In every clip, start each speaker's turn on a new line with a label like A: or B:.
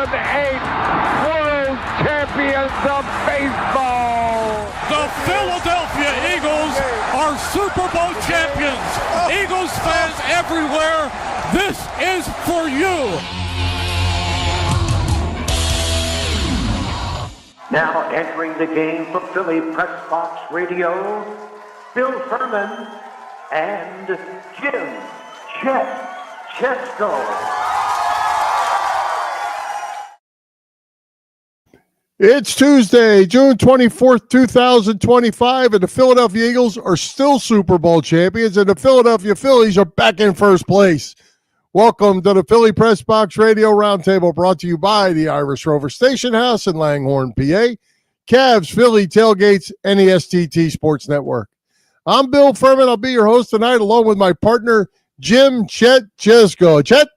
A: World champions of baseball.
B: The Philadelphia Eagles are Super Bowl champions. Eagles fans everywhere, this is for you.
C: Now entering the game for Philly Pressbox Radio, Bill Furman and Jim Chet Chesko.
D: It's Tuesday, June 24th, 2025, and the Philadelphia Eagles are still Super Bowl champions, and the Philadelphia Phillies are back in first place. Welcome to the Philly Pressbox Radio Roundtable, brought to you by the Irish Rover Station House in Langhorne, PA, Cavs, Philly, Tailgates, and the STT Sports Network. I'm Bill Furman. I'll be your host tonight, along with my partner, Jim Chet Chesko. Chet,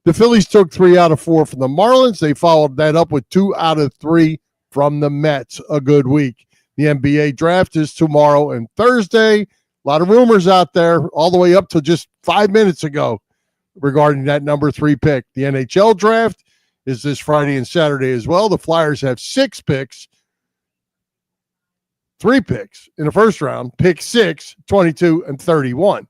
D: the Phillies took 3 out of 4 from the Marlins. They followed that up with 2 out of 3 from the Mets. A good week. The NBA draft is tomorrow and Thursday. A lot of rumors out there all the way up to just 5 minutes ago regarding that number 3 pick. The NHL draft is this Friday and Saturday as well. The Flyers have 6 picks, 3 picks in the first round, pick 6, 22, and 31.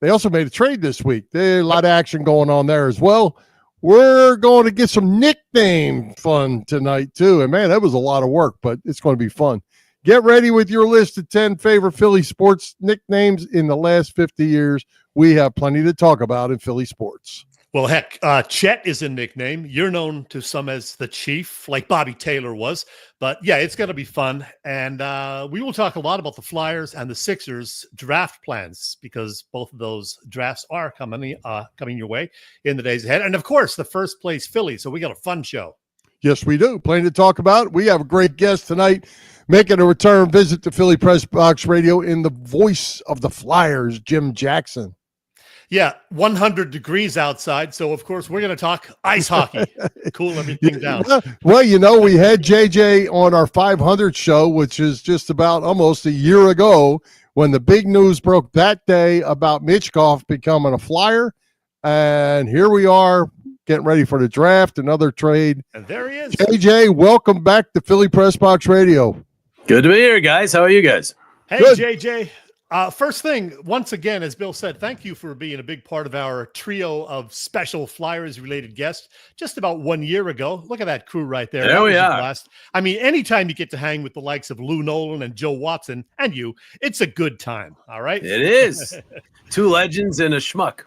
D: They also made a trade this week. There's a lot of action going on there as well. We're going to get some nickname fun tonight, too. And, man, that was a lot of work, but it's going to be fun. Get ready with your list of 10 favorite Philly sports nicknames in the last 50 years. We have plenty to talk about in Philly sports.
B: Well, heck, Chet is a nickname. You're known to some as the Chief, like Bobby Taylor was. But, yeah, it's going to be fun. And we will talk a lot about the Flyers and the Sixers draft plans, because both of those drafts are coming your way in the days ahead. And, of course, the first place Phillies. So we got a fun show.
D: Yes, we do. Plenty to talk about. We have a great guest tonight making a return visit to Philly Pressbox Radio in the voice of the Flyers, Jim Jackson.
B: Yeah, 100 degrees outside. So, of course, we're going to talk ice hockey. Cool everything down.
D: Well, you know, we had JJ on our 500 show, which is just about almost a year ago, when the big news broke that day about Mitchkov becoming a Flyer. And here we are getting ready for the draft, another trade.
B: And there he is.
D: JJ, welcome back to Philly Pressbox Radio.
E: Good to be here, guys. How are you guys?
B: Hey,
D: Good.
B: JJ. First thing, once again, as Bill said, thank you for being a big part of our trio of special Flyers-related guests just about 1 year ago. Look at that crew right there.
E: There we are.
B: I mean, anytime you get to hang with the likes of Lou Nolan and Joe Watson and you, it's a good time, all right?
E: It is. 2 legends and a schmuck.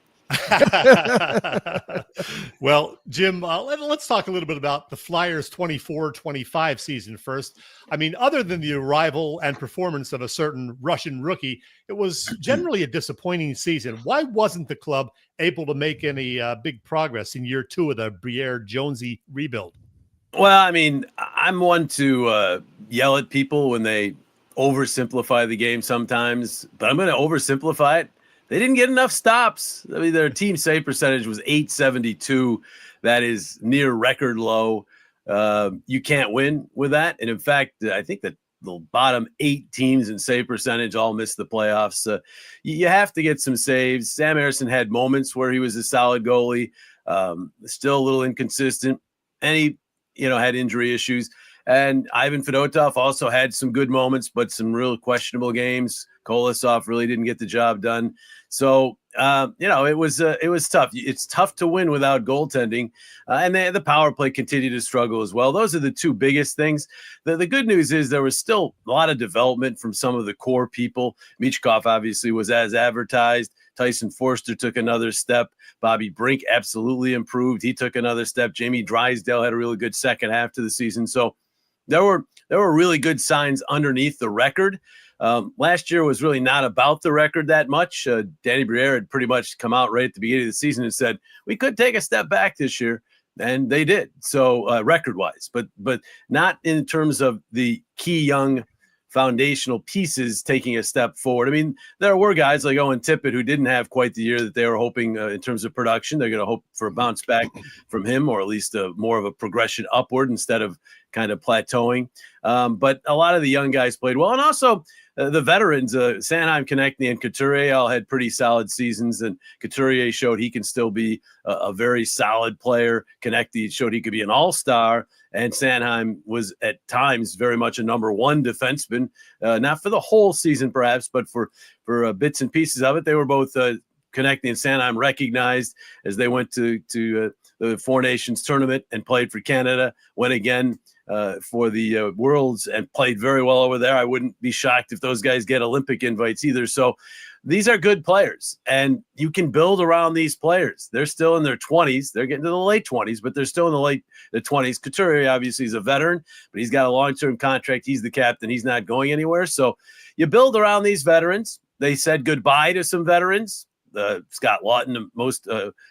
B: Well, Jim, let's talk a little bit about the Flyers 24-25 season first. I mean, other than the arrival and performance of a certain Russian rookie, it was generally a disappointing season. Why wasn't the club able to make any big progress in year 2 of the Briere-Jonesy rebuild?
E: Well, I mean, I'm one to yell at people when they oversimplify the game sometimes, but I'm going to oversimplify it. They didn't get enough stops. I mean, their team save percentage was .872. That is near record low. You can't win with that. And in fact, I think that the bottom 8 teams in save percentage all missed the playoffs. You have to get some saves. Sam Harrison had moments where he was a solid goalie, still a little inconsistent, and he, had injury issues. And Ivan Fedotov also had some good moments, but some real questionable games. Kolosov really didn't get the job done. So, it was tough. It's tough to win without goaltending. And the power play continued to struggle as well. Those are the 2 biggest things. The good news is there was still a lot of development from some of the core people. Michkov obviously was as advertised. Tyson Forster took another step. Bobby Brink absolutely improved. He took another step. Jamie Drysdale had a really good second half to the season. So there were really good signs underneath the record. Last year was really not about the record that much. Danny Briere had pretty much come out right at the beginning of the season and said, we could take a step back this year. And they did. So record-wise, but not in terms of the key young foundational pieces taking a step forward. I mean, there were guys like Owen Tippett who didn't have quite the year that they were hoping in terms of production. They're going to hope for a bounce back from him, or at least more of a progression upward instead of kind of plateauing. But a lot of the young guys played well. And also the veterans, Sanheim, Konechny, and Couturier all had pretty solid seasons, and Couturier showed he can still be a very solid player. Konechny showed he could be an all-star, and Sanheim was at times very much a number one defenseman, not for the whole season perhaps, but for bits and pieces of it. They were both Konechny and Sanheim recognized as they went to the Four Nations tournament and played for Canada, went again for the Worlds and played very well over there. I wouldn't be shocked if those guys get Olympic invites either. So these are good players, and you can build around these players. They're still in their 20s. They're getting to the late 20s, but they're still in the 20s. Couturier obviously is a veteran, but he's got a long-term contract. He's the captain. He's not going anywhere. So you build around these veterans. They said goodbye to some veterans. Scott Lawton most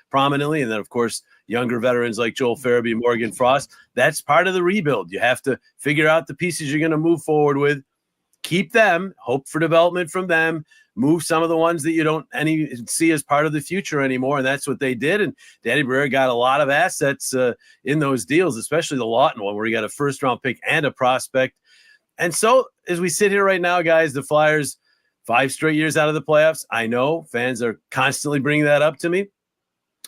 E: prominently, and then, of course, younger veterans like Joel Farabee, Morgan Frost. That's part of the rebuild. You have to figure out the pieces you're going to move forward with, keep them, hope for development from them, move some of the ones that you don't see as part of the future anymore, and that's what they did. And Danny Briere got a lot of assets in those deals, especially the Lawton one, where he got a first-round pick and a prospect. And so as we sit here right now, guys, the Flyers, 5 straight years out of the playoffs. I know fans are constantly bringing that up to me,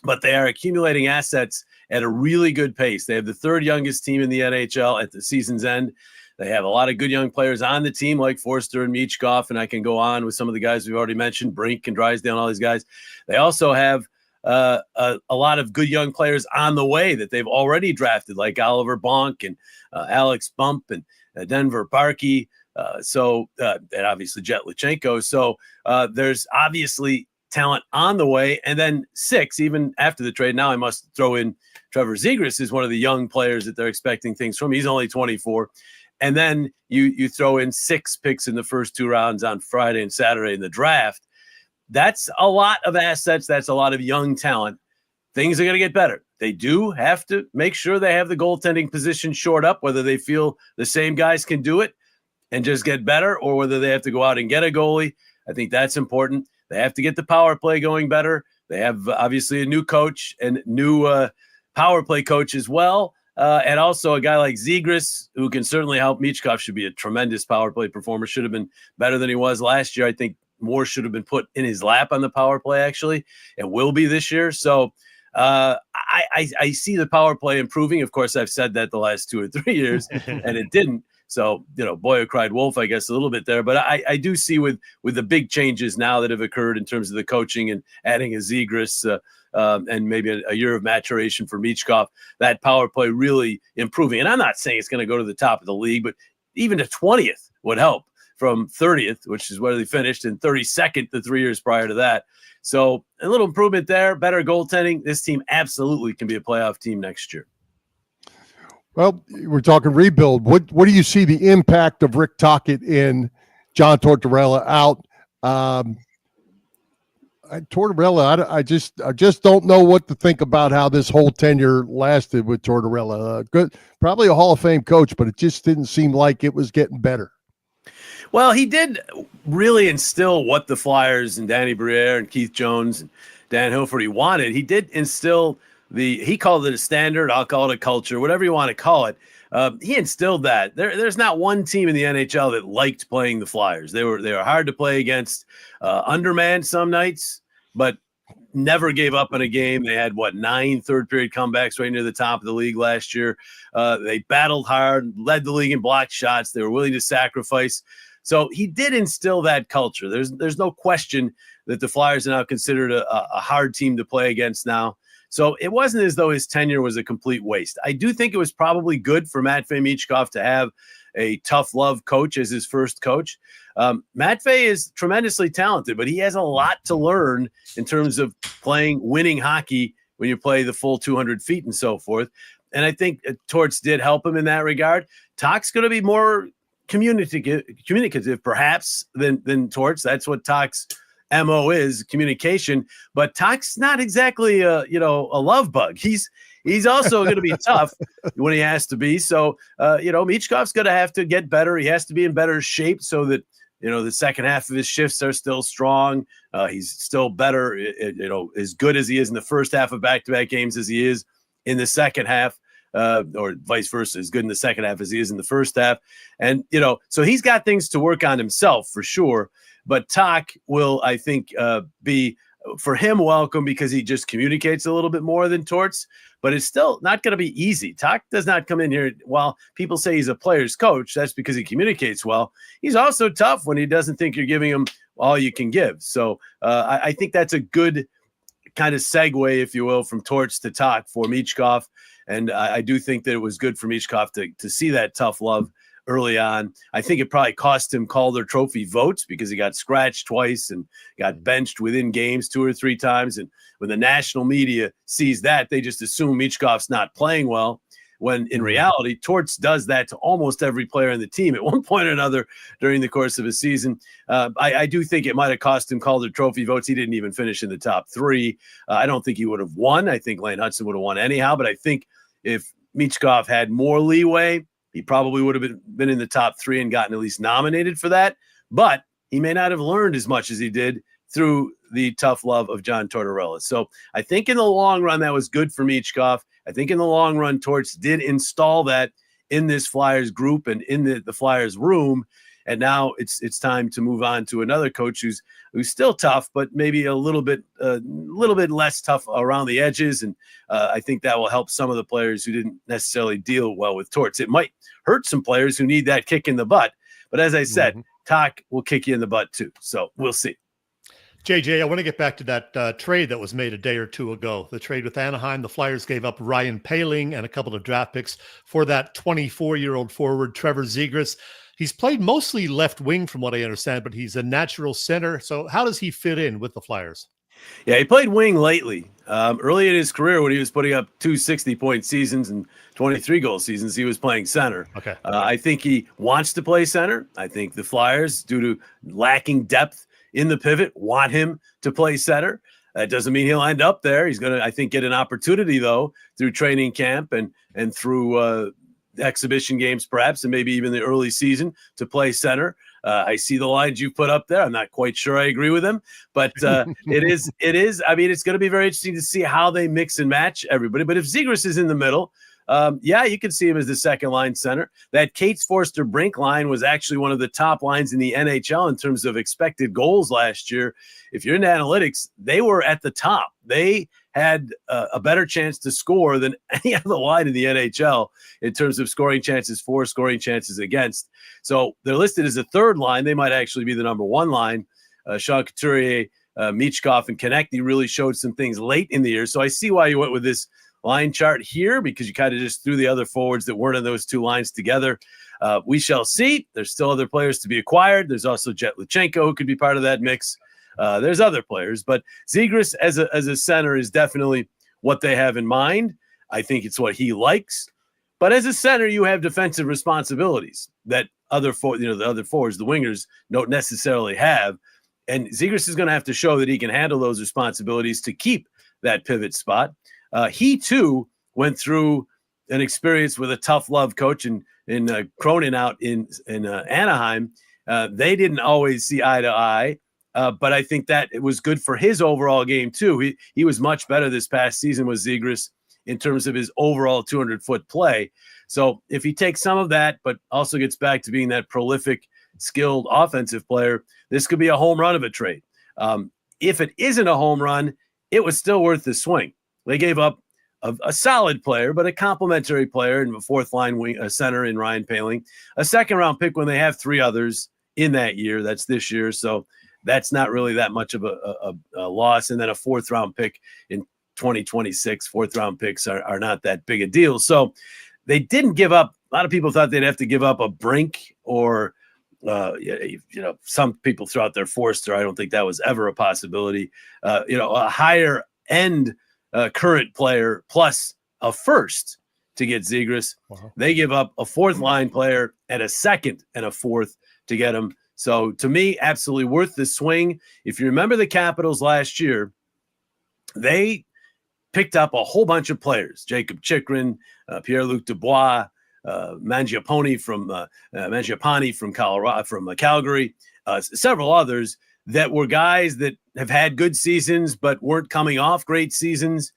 E: but they are accumulating assets at a really good pace. They have the 3rd youngest team in the NHL at the season's end. They have a lot of good young players on the team like Forster and Michkov, and I can go on with some of the guys we've already mentioned, Brink and Drysdale and all these guys. They also have a lot of good young players on the way that they've already drafted, like Oliver Bonk and Alex Bump and Denver Barkey. And obviously Jet Lachenko. So there's obviously talent on the way. And then 6, even after the trade, now I must throw in Trevor Zegras is one of the young players that they're expecting things from. He's only 24. And then you throw in 6 picks in the first 2 rounds on Friday and Saturday in the draft. That's a lot of assets. That's a lot of young talent. Things are going to get better. They do have to make sure they have the goaltending position shored up, whether they feel the same guys can do it and just get better, or whether they have to go out and get a goalie. I think that's important. They have to get the power play going better. They have obviously a new coach and new power play coach as well. And also a guy like Zegras, who can certainly help. Michkov should be a tremendous power play performer, should have been better than he was last year. I think more should have been put in his lap on the power play, actually, and will be this year. So I see the power play improving. Of course, I've said that the last 2 or 3 years, and it didn't. So, boy who cried wolf, I guess, a little bit there. But I do see with the big changes now that have occurred in terms of the coaching and adding a Zegras and maybe a year of maturation for Michkov, that power play really improving. And I'm not saying it's going to go to the top of the league, but even to 20th would help from 30th, which is where they finished, and 32nd the 3 years prior to that. So a little improvement there, better goaltending. This team absolutely can be a playoff team next year.
D: Well, we're talking rebuild. What do you see the impact of Rick Tocchet in John Tortorella out? Tortorella, I just don't know what to think about how this whole tenure lasted with Tortorella. Good, probably a Hall of Fame coach, but it just didn't seem like it was getting better.
E: Well, he did really instill what the Flyers and Danny Briere and Keith Jones and Dan Hilferty wanted. He did instill he called it a standard. I'll call it a culture, whatever you want to call it. He instilled that. There's not one team in the NHL that liked playing the Flyers. They were hard to play against, undermanned some nights, but never gave up in a game. They had 9 third-period comebacks right near the top of the league last year. They battled hard, led the league in blocked shots. They were willing to sacrifice. So he did instill that culture. There's no question that the Flyers are now considered a hard team to play against now. So it wasn't as though his tenure was a complete waste. I do think it was probably good for Matvei Michkov to have a tough love coach as his first coach. Matvei is tremendously talented, but he has a lot to learn in terms of playing winning hockey when you play the full 200 feet and so forth. And I think Torts did help him in that regard. Tock's going to be more communicative perhaps than Torts. That's what Tock's MO is, communication, but Tock's not exactly a love bug. He's also going to be tough when he has to be. So, Michkov's going to have to get better. He has to be in better shape so that, the second half of his shifts are still strong. He's still better, as good as he is in the first half of back-to-back games as he is in the second half. or vice versa, as good in the second half as he is in the first half. And, so he's got things to work on himself for sure. But Talk will, I think, be for him welcome because he just communicates a little bit more than Torts. But it's still not going to be easy. Talk does not come in here. While people say he's a player's coach, that's because he communicates well. He's also tough when he doesn't think you're giving him all you can give. So I think that's a good kind of segue, if you will, from Torts to Talk for Michkov. And I do think that it was good for Michkov to see that tough love early on. I think it probably cost him Calder Trophy votes because he got scratched twice and got benched within games 2 or 3 times. And when the national media sees that, they just assume Michkov's not playing well, when in reality, Torts does that to almost every player in the team at one point or another during the course of a season. I do think it might have cost him Calder Trophy votes. He didn't even finish in the top 3. I don't think he would have won. I think Lane Hudson would have won anyhow, but I think if Michkov had more leeway, he probably would have been in the top 3 and gotten at least nominated for that. But he may not have learned as much as he did through the tough love of John Tortorella. So I think in the long run, that was good for Michkov. I think in the long run, Torts did install that in this Flyers group and in the Flyers room. And now it's time to move on to another coach who's still tough, but maybe a little bit less tough around the edges. And I think that will help some of the players who didn't necessarily deal well with Torts. It might hurt some players who need that kick in the butt. But as I said, Talk will kick you in the butt too. So we'll see.
B: JJ, I want to get back to that trade that was made a day or two ago. The trade with Anaheim, the Flyers gave up Ryan Poehling and a couple of draft picks for that 24-year-old forward, Trevor Zegras. He's played mostly left wing from what I understand, but he's a natural center. So how does he fit in with the Flyers?
E: Yeah, he played wing lately. Early in his career, when he was putting up 2 60-point seasons and 23-goal seasons, he was playing center.
B: Okay.
E: I think he wants to play center. I think the Flyers, due to lacking depth in the pivot, want him to play center. That doesn't mean he'll end up there. He's going to, I think, get an opportunity, though, through training camp and through exhibition games, perhaps, and maybe even the early season to play center. I see the lines you've put up there. I'm not quite sure I agree with them, but it is. I mean, it's going to be very interesting to see how they mix and match everybody. But if Zegras is in the middle, you can see him as the second line center. That Cates Forster Brink line was actually one of the top lines in the NHL in terms of expected goals last year. If you're into analytics, they were at the top. They had a better chance to score than any other line in the NHL in terms of scoring chances for, scoring chances against. So they're listed as a third line. They might actually be the number 1 line. Sean Couturier, Michkov, and Konechny really showed some things late in the year. So I see why you went with this line chart here, because you kind of just threw the other forwards that weren't in those 2 lines together. We shall see. There's still other players to be acquired. There's also Jet Luchenko, who could be part of that mix. There's other players, but Zegras as a center is definitely what they have in mind. I think it's what he likes. But as a center, you have defensive responsibilities that the other forwards, the wingers, don't necessarily have. And Zegras is going to have to show that he can handle those responsibilities to keep that pivot spot. He too went through an experience with a tough love coach in Cronin out in Anaheim. They didn't always see eye to eye. But I think that it was good for his overall game, too. He was much better this past season with Zegras in terms of his overall 200-foot play. So if he takes some of that, but also gets back to being that prolific, skilled offensive player, this could be a home run of a trade. If it isn't a home run, it was still worth the swing. They gave up a solid player, but a complimentary player in the fourth-line center in Ryan Poehling, a second-round pick when they have 3 others in that year. That's this year, so that's not really that much of a loss. And then a 4th-round pick in 2026. 4th-round picks are not that big a deal. So they didn't give up. A lot of people thought they'd have to give up a Brink or, some people threw out their Forster. I don't think that was ever a possibility. A higher-end current player plus a first to get Zegras. Wow. They give up a 4th-line player and a 2nd and a 4th to get him. So to me, absolutely worth the swing. If you remember the Capitals last year, they picked up a whole bunch of players: Jacob Chychrun, Pierre-Luc Dubois, Mangiapane from Colorado, from Calgary, several others that were guys that have had good seasons but weren't coming off great seasons.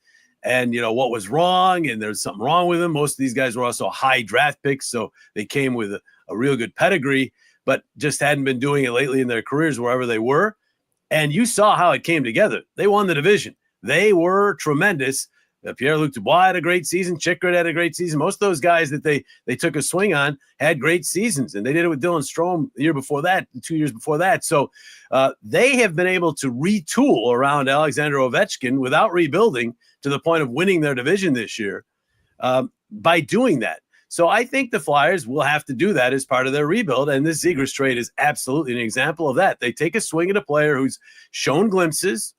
E: and, what was wrong, and there's something wrong with them. Most of these guys were also high draft picks, so they came with a real good pedigree, but just hadn't been doing it lately in their careers wherever they were. And you saw how it came together. They won the division. They were tremendous. Pierre-Luc Dubois had a great season. Chikrit had a great season. Most of those guys that they took a swing on had great seasons, and they did it with Dylan Strome the year before that, 2 years before that. So they have been able to retool around Alexander Ovechkin without rebuilding to the point of winning their division this year by doing that. So I think the Flyers will have to do that as part of their rebuild, and this Zegras trade is absolutely an example of that. They take a swing at a player who's shown glimpses,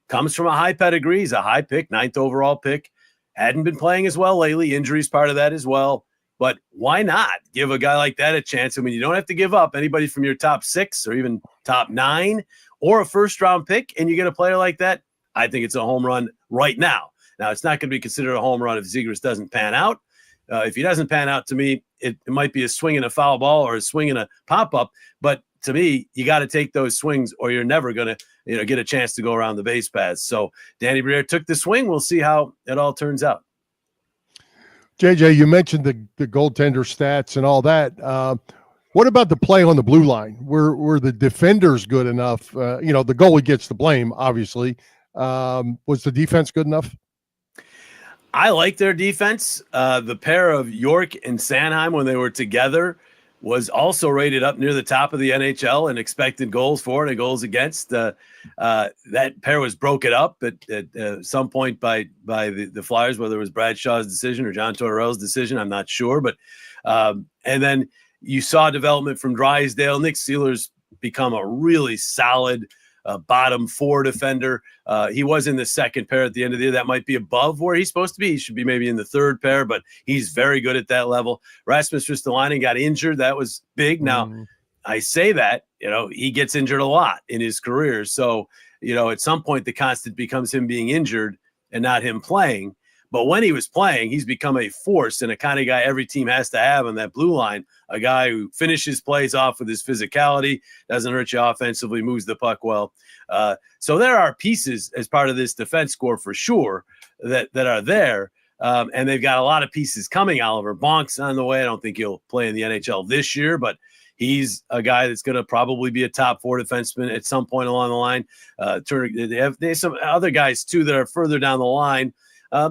E: comes from a high pedigree. He's a high pick, 9th overall pick. Hadn't been playing as well lately. Injuries part of that as well. But why not give a guy like that a chance? I mean, you don't have to give up anybody from your top 6 or even top 9 or a first-round pick, and you get a player like that. I think it's a home run right now. Now, it's not going to be considered a home run if Zegras doesn't pan out. If he doesn't pan out, to me, it might be a swing and a foul ball or a swing and a pop-up. But to me, you got to take those swings or you're never going to get a chance to go around the base paths. So Danny Briere took the swing. We'll see how it all turns out.
D: JJ, you mentioned the goaltender stats and all that. What about the play on the blue line? Were the defenders good enough? The goalie gets the blame, obviously. Was the defense good enough?
E: I like their defense. The pair of York and Sanheim, when they were together, was also rated up near the top of the NHL in expected goals for and goals against. That pair was broken up at some point by the Flyers, whether it was Bradshaw's decision or John Tortorella's decision, I'm not sure. But and then you saw development from Drysdale. Nick Seeler's become a really solid bottom 4 defender. He was in the second pair at the end of the year. That might be above where he's supposed to be. He should be maybe in the third pair, but he's very good at that level. Rasmus Ristolainen got injured. That was big. Now, I say that, he gets injured a lot in his career. So, at some point the constant becomes him being injured and not him playing. But when he was playing, he's become a force and a kind of guy every team has to have on that blue line, a guy who finishes plays off with his physicality, doesn't hurt you offensively, moves the puck well. So there are pieces as part of this defense core for sure that are there. And they've got a lot of pieces coming. Oliver Bonk's on the way. I don't think he'll play in the NHL this year, but he's a guy that's going to probably be a top 4 defenseman at some point along the line. They have some other guys, too, that are further down the line.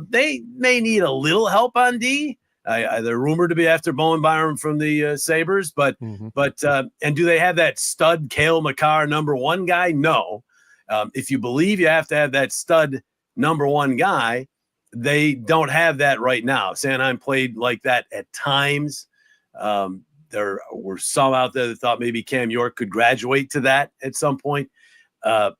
E: They may need a little help on D. They're rumored to be after Bowen Byram from the Sabres, but and do they have that stud Cale Makar number 1 guy? No. If you believe you have to have that stud number 1 guy, they don't have that right now. Sanheim played like that at times. There were some out there that thought maybe Cam York could graduate to that at some point. I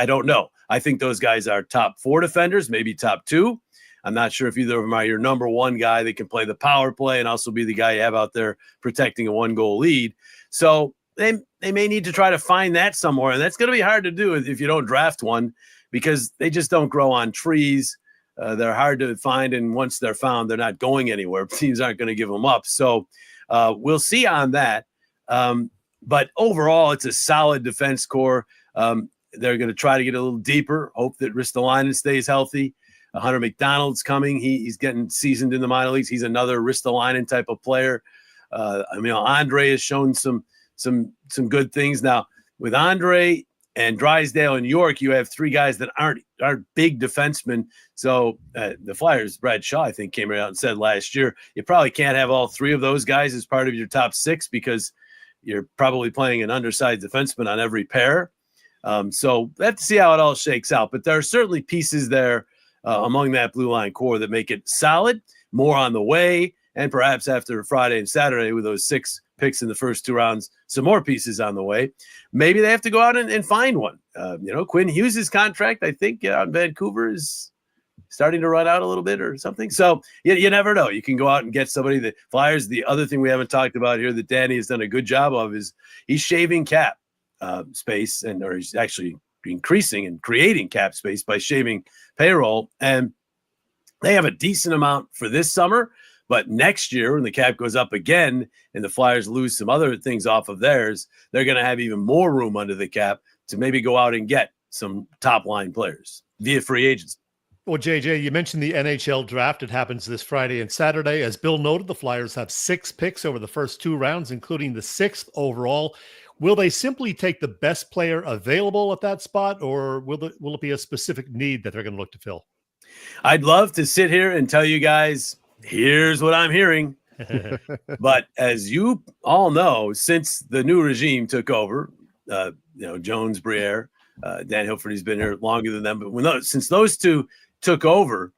E: don't know. I think those guys are top 4 defenders, maybe top 2. I'm not sure if either of them are your number 1 guy that can play the power play and also be the guy you have out there protecting a 1-goal lead. So they may need to try to find that somewhere, and that's going to be hard to do if you don't draft one because they just don't grow on trees. They're hard to find, and once they're found, they're not going anywhere. Teams aren't going to give them up. So we'll see on that. But overall, it's a solid defense core. They're going to try to get a little deeper, hope that Ristolainen stays healthy. Hunter McDonald's coming. He's getting seasoned in the minor leagues. He's another Ristolainen type of player. Andre has shown some good things. Now, with Andre and Drysdale and York, you have 3 guys that aren't big defensemen. So the Flyers, Brad Shaw, I think, came out and said last year, you probably can't have all 3 of those guys as part of your top 6 because you're probably playing an undersized defenseman on every pair. So we have to see how it all shakes out. But there are certainly pieces there among that blue line core that make it solid, more on the way, and perhaps after Friday and Saturday with those 6 picks in the first 2 rounds, some more pieces on the way. Maybe they have to go out and find one. Quinn Hughes' contract, I think, out in Vancouver is starting to run out a little bit or something. So you never know. You can go out and get somebody. The Flyers, the other thing we haven't talked about here that Danny has done a good job of is he's shaving cap space, or he's actually increasing and creating cap space by shaving payroll. And they have a decent amount for this summer, but next year when the cap goes up again and the Flyers lose some other things off of theirs, they're going to have even more room under the cap to maybe go out and get some top line players via free agency.
B: Well, JJ, you mentioned the NHL draft. It happens this Friday and Saturday. As Bill noted, the Flyers have 6 picks over the first 2 rounds, including the 6th overall. Will they simply take the best player available at that spot, or will it be a specific need that they're going to look to fill?
E: I'd love to sit here and tell you guys, here's what I'm hearing. But as you all know, since the new regime took over, Jones, Briere, Dan Hilford, he's been here longer than them. But since those two took over,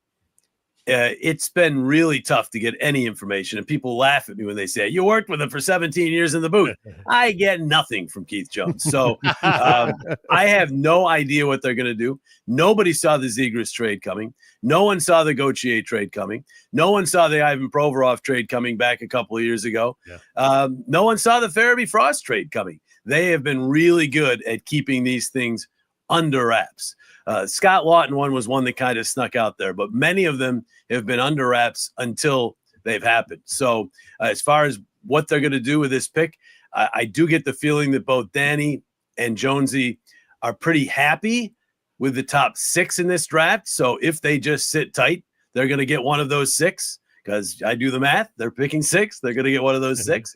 E: it's been really tough to get any information. And people laugh at me when they say, you worked with him for 17 years in the booth. I get nothing from Keith Jones. So I have no idea what they're going to do. Nobody saw the Zegras trade coming. No one saw the Gauthier trade coming. No one saw the Ivan Provorov trade coming back a couple of years ago. Yeah. No one saw the Farabee Frost trade coming. They have been really good at keeping these things under wraps. Scott Lawton was one that kind of snuck out there, but many of them have been under wraps until they've happened. So as far as what they're going to do with this pick, I do get the feeling that both Danny and Jonesy are pretty happy with the top 6 in this draft. So if they just sit tight, they're going to get one of those 6, because I do the math. They're picking 6. They're going to get one of those 6.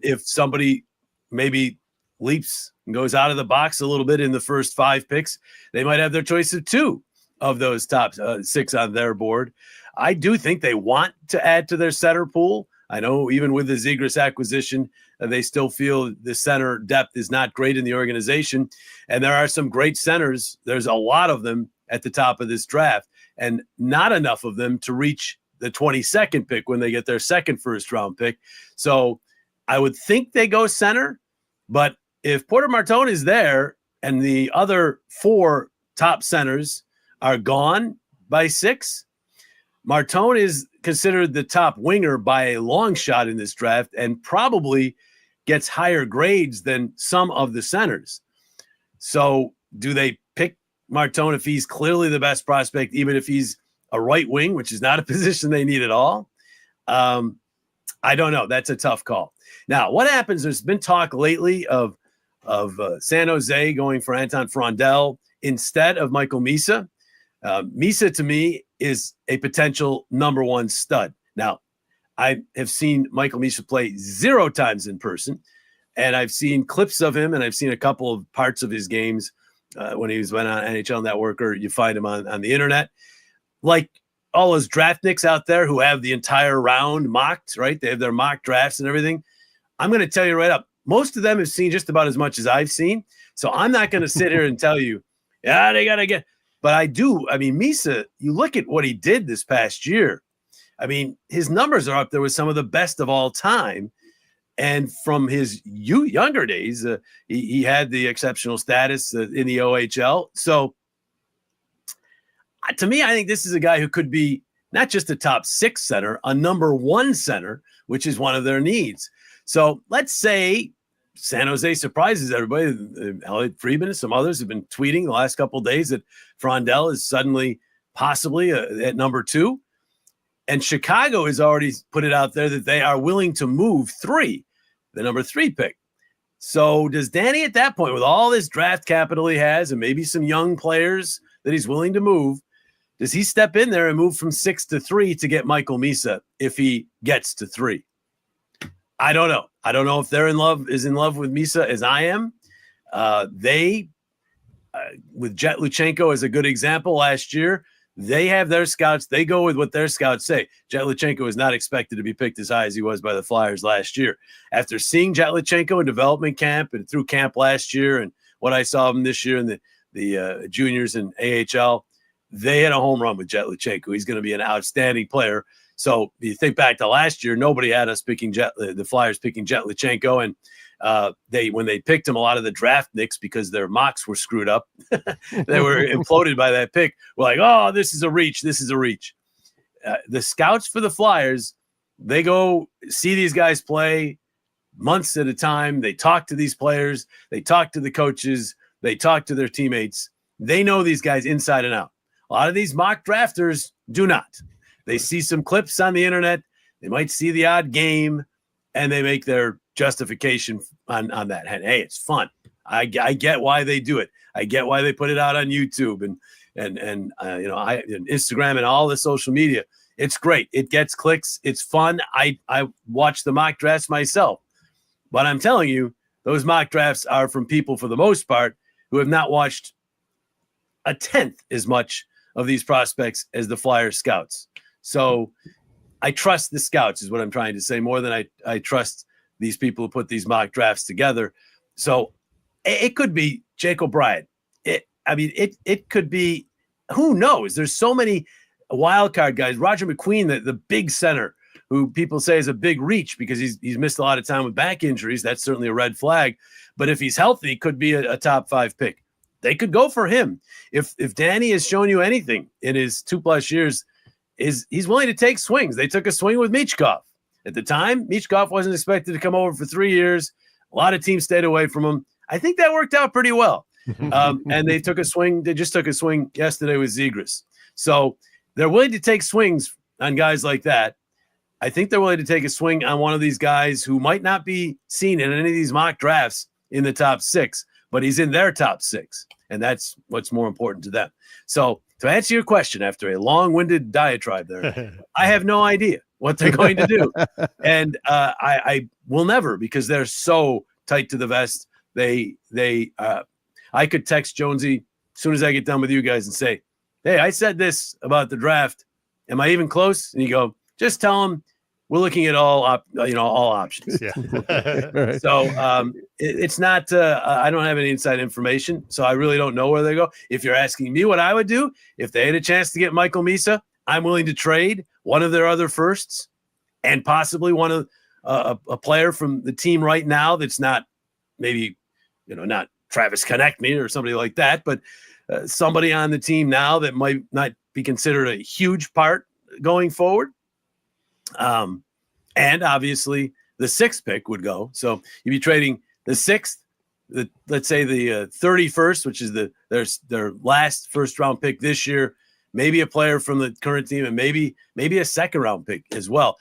E: If somebody maybe leaps and goes out of the box a little bit in the first 5 picks, they might have their choice of 2 of those top 6 on their board. I do think they want to add to their center pool. I know even with the Zegras acquisition, they still feel the center depth is not great in the organization. And there are some great centers. There's a lot of them at the top of this draft, and not enough of them to reach the 22nd pick when they get their second first-round pick. So I would think they go center, but if Porter Martone is there and the other 4 top centers are gone by 6, Martone is considered the top winger by a long shot in this draft and probably gets higher grades than some of the centers. So do they pick Martone if he's clearly the best prospect, even if he's a right wing, which is not a position they need at all? I don't know. That's a tough call. Now, what happens? There's been talk lately of San Jose going for Anton Frondel instead of Michael Misa. Misa, to me, is a potential number 1 stud. Now, I have seen Michael Misa play 0 times in person, and I've seen clips of him, and I've seen a couple of parts of his games when he went on NHL Network, or you find him on the internet. Like all those draftniks out there who have the entire round mocked, right? They have their mock drafts and everything. I'm going to tell you right up, most of them have seen just about as much as I've seen. So I'm not going to sit here and tell you, yeah, they got to get. But I do. I mean, Misa, you look at what he did this past year. I mean, his numbers are up there with some of the best of all time. And from his younger days, he had the exceptional status in the OHL. So to me, I think this is a guy who could be not just a top 6 center, a number 1 center, which is one of their needs. So let's say San Jose surprises everybody. Elliot Friedman and some others have been tweeting the last couple of days that Frondel is suddenly possibly at number 2. And Chicago has already put it out there that they are willing to move 3, the number 3 pick. So does Danny at that point, with all this draft capital he has and maybe some young players that he's willing to move, does he step in there and move from 6 to 3 to get Michael Misa if he gets to 3? I don't know. I don't know if they're in love with Misa as I am. With Jet Luchenko as a good example last year, they have their scouts. They go with what their scouts say. Jet Luchenko is not expected to be picked as high as he was by the Flyers last year. After seeing Jet Luchenko in development camp and through camp last year and what I saw him this year in the juniors and AHL, they had a home run with Jet Luchenko. He's going to be an outstanding player. So you think back to last year, nobody had us picking the Flyers picking Jet Luchenko, and when they picked him, a lot of the draft nicks, because their mocks were screwed up, they were imploded by that pick. We're like, oh, this is a reach. This is a reach. The scouts for the Flyers, they go see these guys play months at a time. They talk to these players. They talk to the coaches. They talk to their teammates. They know these guys inside and out. A lot of these mock drafters do not. They see some clips on the internet. They might see the odd game, and they make their justification on that. And, hey, it's fun. I get why they do it. I get why they put it out on YouTube. And and Instagram and all the social media. It's great. It gets clicks. It's fun. I watch the mock drafts myself, but I'm telling you, those mock drafts are from people for the most part who have not watched a tenth as much of these prospects as the Flyers scouts. So I trust the scouts is what I'm trying to say, more than I trust these people who put these mock drafts together. So it could be Jake O'Brien. It could be, who knows? There's so many wild card guys. Roger McQueen, the big center, who people say is a big reach because he's missed a lot of time with back injuries. That's certainly a red flag. But if he's healthy, could be a top 5 pick. They could go for him. If Danny has shown you anything in his 2+ years, he's willing to take swings. They took a swing with Michkov. At the time, Michkov wasn't expected to come over for 3 years. A lot of teams stayed away from him. I think that worked out pretty well. And they took a swing. They just took a swing yesterday with Zegras. So they're willing to take swings on guys like that. I think they're willing to take a swing on one of these guys who might not be seen in any of these mock drafts in the top 6, but he's in their top 6. And that's what's more important to them. So to answer your question, after a long-winded diatribe there, I have no idea what they're going to do. And I will never, because they're so tight to the vest. I could text Jonesy as soon as I get done with you guys and say, hey, I said this about the draft. Am I even close? And you go, just tell him we're looking at all options.
B: Yeah.
D: Right.
E: So it's not, I don't have any inside information, so I really don't know where they go. If you're asking me what I would do, if they had a chance to get Michael Misa, I'm willing to trade one of their other firsts and possibly one of a player from the team right now that's not maybe, not Travis Konechny or somebody like that, but somebody on the team now that might not be considered a huge part going forward. And obviously the 6th pick would go. So you'd be trading the 6th, let's say the 31st, which is their last first round pick this year, maybe a player from the current team, and maybe a second round pick as well.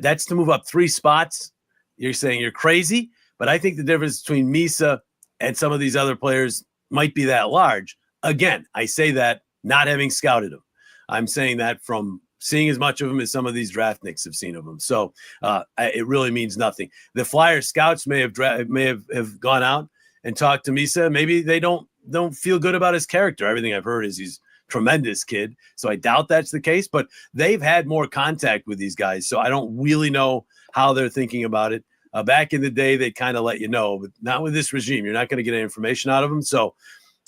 E: That's to move up 3 spots. You're saying you're crazy, but I think the difference between Misa and some of these other players might be that large. Again, I say that not having scouted him. I'm saying that from seeing as much of him as some of these draft nicks have seen of him. So it really means nothing. The Flyers scouts may have gone out and talked to Misa. Maybe they don't feel good about his character. Everything I've heard is he's a tremendous kid. So I doubt that's the case, but they've had more contact with these guys. So I don't really know how they're thinking about it. Back in the day, they kind of let you know, but not with this regime. You're not going to get any information out of them. So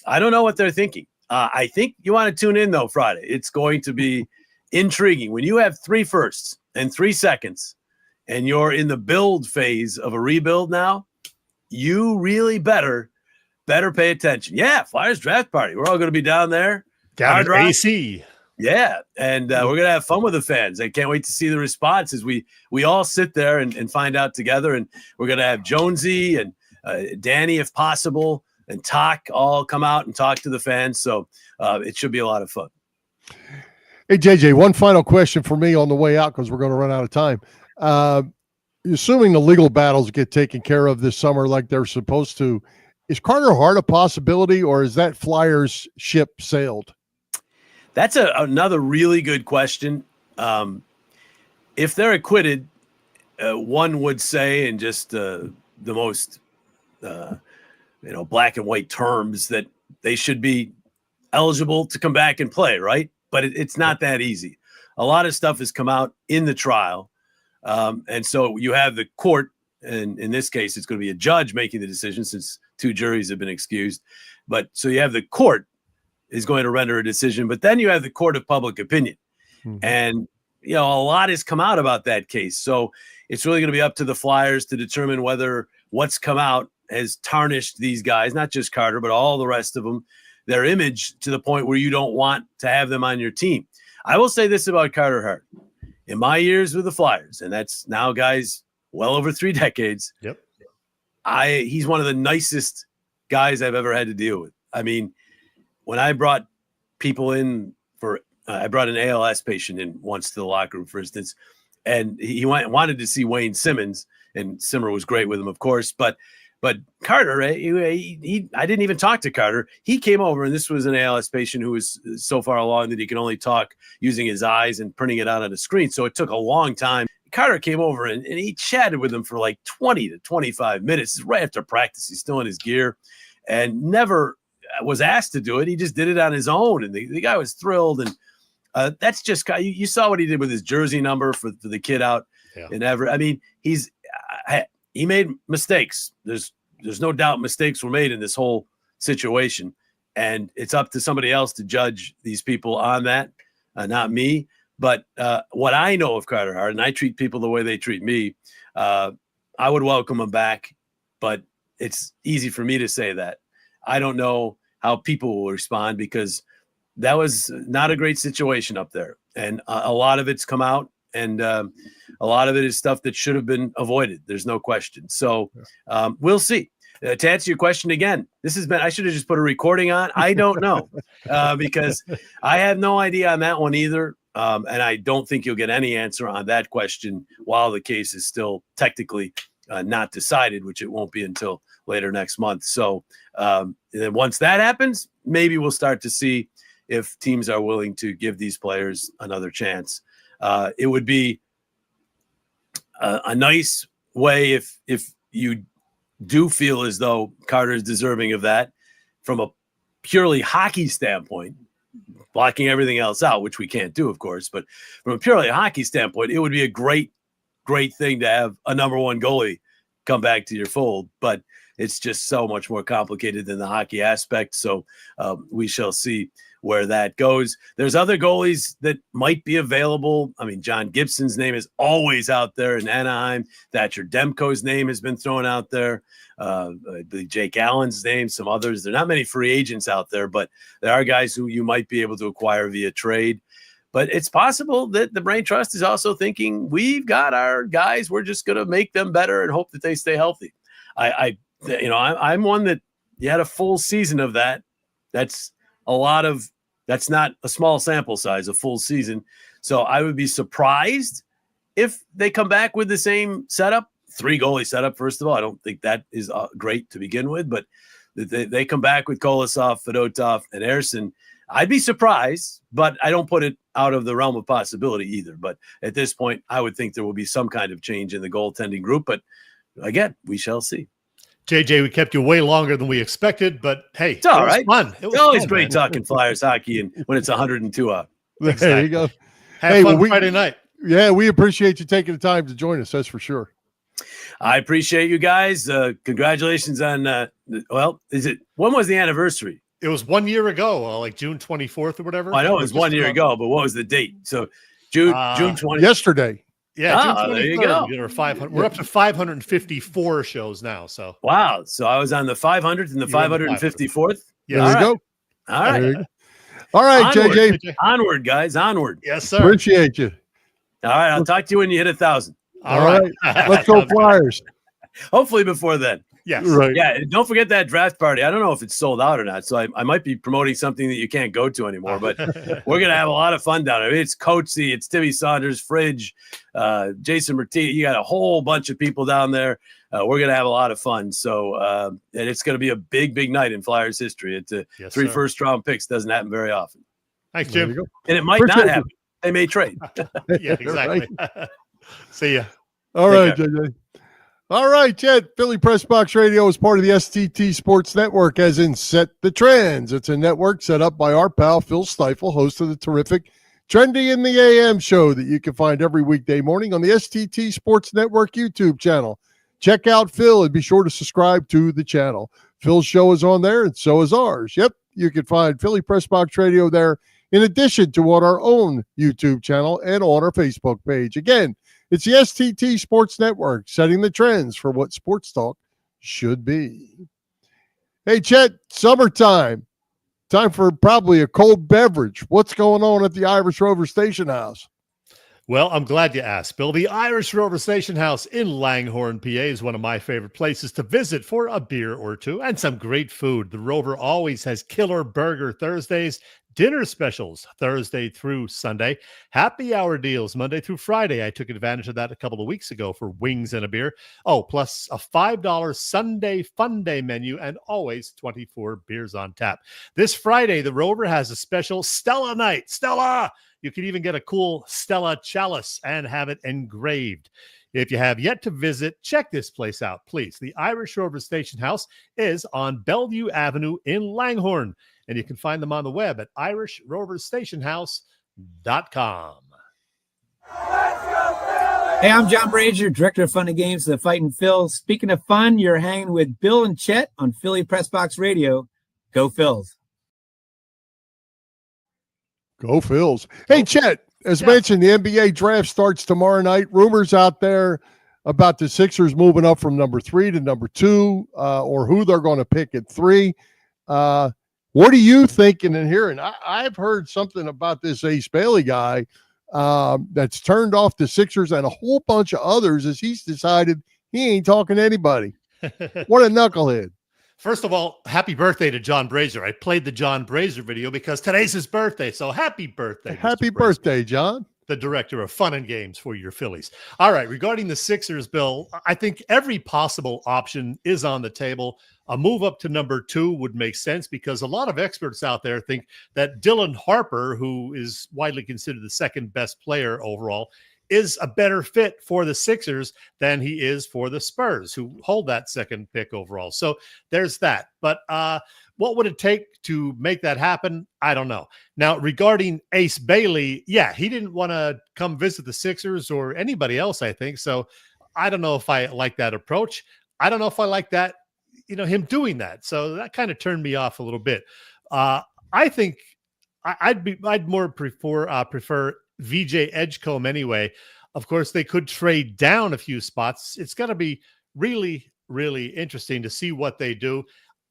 E: I don't know what they're thinking. I think you want to tune in, though, Friday. It's going to be intriguing. When you have 3 firsts and 3 seconds and you're in the build phase of a rebuild now, you really better pay attention. Yeah, Flyers draft party. We're all going to be down there.
B: Down at AC.
E: Yeah, and we're going to have fun with the fans. I can't wait to see the response as we all sit there and find out together. And we're going to have Jonesy and Danny, if possible, and Talk all come out and talk to the fans. So it should be a lot of fun.
D: Hey, JJ, one final question for me on the way out because we're going to run out of time. Assuming the legal battles get taken care of this summer like they're supposed to, is Carter Hart a possibility, or is that Flyers ship sailed?
E: That's another really good question. If they're acquitted, one would say in just the most black and white terms that they should be eligible to come back and play, right? But it's not that easy. A lot of stuff has come out in the trial. And so you have the court, and in this case, it's going to be a judge making the decision since 2 juries have been excused. But so you have the court is going to render a decision, but then you have the court of public opinion. Mm-hmm. And, a lot has come out about that case. So it's really going to be up to the Flyers to determine whether what's come out has tarnished these guys, not just Carter, but all the rest of them, their image to the point where you don't want to have them on your team. I will say this about Carter Hart. In my years with the Flyers, and that's now, guys, well over 3 decades,
B: yep,
E: he's one of the nicest guys I've ever had to deal with. I mean, when I brought people in I brought an ALS patient in once to the locker room, for instance, and he wanted to see Wayne Simmons, and Simmer was great with him, of course, but But Carter, I didn't even talk to Carter. He came over, and this was an ALS patient who was so far along that he can only talk using his eyes and printing it out on a screen. So it took a long time. Carter came over, and he chatted with him for like 20 to 25 minutes. Right after practice, he's still in his gear and never was asked to do it. He just did it on his own, and the guy was thrilled. And that's just – you saw what he did with his jersey number for the kid out in Everett. I mean, he made mistakes. There's no doubt mistakes were made in this whole situation, and it's up to somebody else to judge these people on that, not me. But what I know of Carter Hart, and I treat people the way they treat me, I would welcome him back, but it's easy for me to say that. I don't know how people will respond because that was not a great situation up there, and a lot of it's come out. And a lot of it is stuff that should have been avoided. There's no question. So we'll see. To answer your question again, I should have just put a recording on. I don't know because I have no idea on that one either. And I don't think you'll get any answer on that question while the case is still technically not decided, which it won't be until later next month. So then once that happens, maybe we'll start to see if teams are willing to give these players another chance. It would be a nice way if you do feel as though Carter is deserving of that from a purely hockey standpoint, blocking everything else out, which we can't do, of course. But from a purely hockey standpoint, it would be a great thing to have a number one goalie come back to your fold. But it's just so much more complicated than the hockey aspect. So we shall see where that goes. There's other goalies that might be available. I mean, John Gibson's name is always out there in Anaheim. Thatcher Demko's name has been thrown out there. Jake Allen's name, some others. There are not many free agents out there, but there are guys who you might be able to acquire via trade. But it's possible that the Brain Trust is also thinking, we've got our guys, we're just going to make them better and hope that they stay healthy. I'm one that you had a full season of that. That's not a small sample size, a full season. So I would be surprised if they come back with the same setup, 3 goalie setup. First of all, I don't think that is great to begin with, but they come back with Kolosov, Fedotov, and Ersson. I'd be surprised, but I don't put it out of the realm of possibility either. But at this point, I would think there will be some kind of change in the goaltending group. But again, we shall see.
B: JJ, we kept you way longer than we expected, but hey,
E: it's all right.
B: Fun.
E: It's always great talking Flyers hockey and when it's 102 out.
D: Exactly. There you go.
B: Have fun Friday night.
D: Yeah, we appreciate you taking the time to join us. That's for sure.
E: I appreciate you guys. Congratulations on, when was the anniversary?
B: It was 1 year ago, like June 24th or whatever.
E: I know it was 1 year ago, but what was the date? So June 20th.
D: Yesterday.
B: Yeah,
E: there you go.
B: We're up to 554 shows now. So
E: wow. So I was on the 500th and the 554th.
D: Yeah, there you go.
E: All right.
D: All right,
E: onward,
D: JJ.
E: Onward, guys. Onward.
B: Yes, sir.
D: Appreciate you.
E: All right. I'll talk to you when you hit 1,000.
D: All right. Let's go Flyers.
E: Hopefully before then.
B: Yes.
D: Right.
E: Yeah. Don't forget that draft party. I don't know if it's sold out or not. So I might be promoting something that you can't go to anymore, but we're going to have a lot of fun down there. It's Coatsy, it's Timmy Saunders, Fridge, Jason Marti. You got a whole bunch of people down there. We're going to have a lot of fun. So, and it's going to be a big, big night in Flyers history. It's 3 first-round picks. Doesn't happen very often.
B: Thanks, Jim.
E: And it might not happen. They may trade.
B: Yeah, exactly. Right. See ya.
D: All right, JJ. All right, Chet. Philly Pressbox Radio is part of the STT Sports Network, as in Set the Trends. It's a network set up by our pal Phil Stifle, host of the terrific Trendy in the AM show that you can find every weekday morning on the STT Sports Network YouTube channel. Check out Phil and be sure to subscribe to the channel. Phil's show is on there, and so is ours. Yep, you can find Philly Pressbox Radio there, in addition to on our own YouTube channel and on our Facebook page. Again, it's the STT Sports Network, setting the trends for what sports talk should be. Hey, Chet, summertime. Time for probably a cold beverage. What's going on at the Irish Rover Station House?
B: Well, I'm glad you asked, Bill. The Irish Rover Station House in Langhorne, PA is one of my favorite places to visit for a beer or two and some great food. The Rover always has killer burger Thursdays, dinner specials Thursday through Sunday, happy hour deals Monday through Friday. I took advantage of that a couple of weeks ago for wings and a beer. Oh, plus a $5 Sunday fun day menu and always 24 beers on tap. This Friday, the Rover has a special Stella night. Stella! You can even get a cool Stella chalice and have it engraved. If you have yet to visit, check this place out, please. The Irish Rover Station House is on Bellevue Avenue in Langhorne, and you can find them on the web at irishroverstationhouse.com.
F: Hey, I'm John Brazier, Director of Fun and Games of the Fightin' Phils. Speaking of fun, you're hanging with Bill and Chet on Philly Pressbox Radio. Go Phils.
D: Go Phils. Hey, Chet, as mentioned, the NBA draft starts tomorrow night. Rumors out there about the Sixers moving up from number 3 to number 2, or who they're going to pick at 3. What are you thinking and hearing? I've heard something about this Ace Bailey guy that's turned off the Sixers and a whole bunch of others as he's decided he ain't talking to anybody. What a knucklehead.
B: First of all, happy birthday to John Brazier. I played the John Brazier video because today's his birthday. So happy birthday.
D: Happy birthday, John.
B: The director of fun and games for your Phillies. All right, regarding the Sixers, Bill, I think every possible option is on the table. A move up to number 2 would make sense because a lot of experts out there think that Dylan Harper, who is widely considered the second best player overall, is a better fit for the Sixers than he is for the Spurs, who hold that second pick overall. So there's that. But what would it take to make that happen? I don't know. Now, regarding Ace Bailey, yeah, he didn't want to come visit the Sixers or anybody else, I think. So I don't know if I like that approach. I don't know if I like that, him doing that. So that kind of turned me off a little bit. I think I'd more prefer VJ Edgecombe anyway. Of course, they could trade down a few spots. It's going to be really, really interesting to see what they do.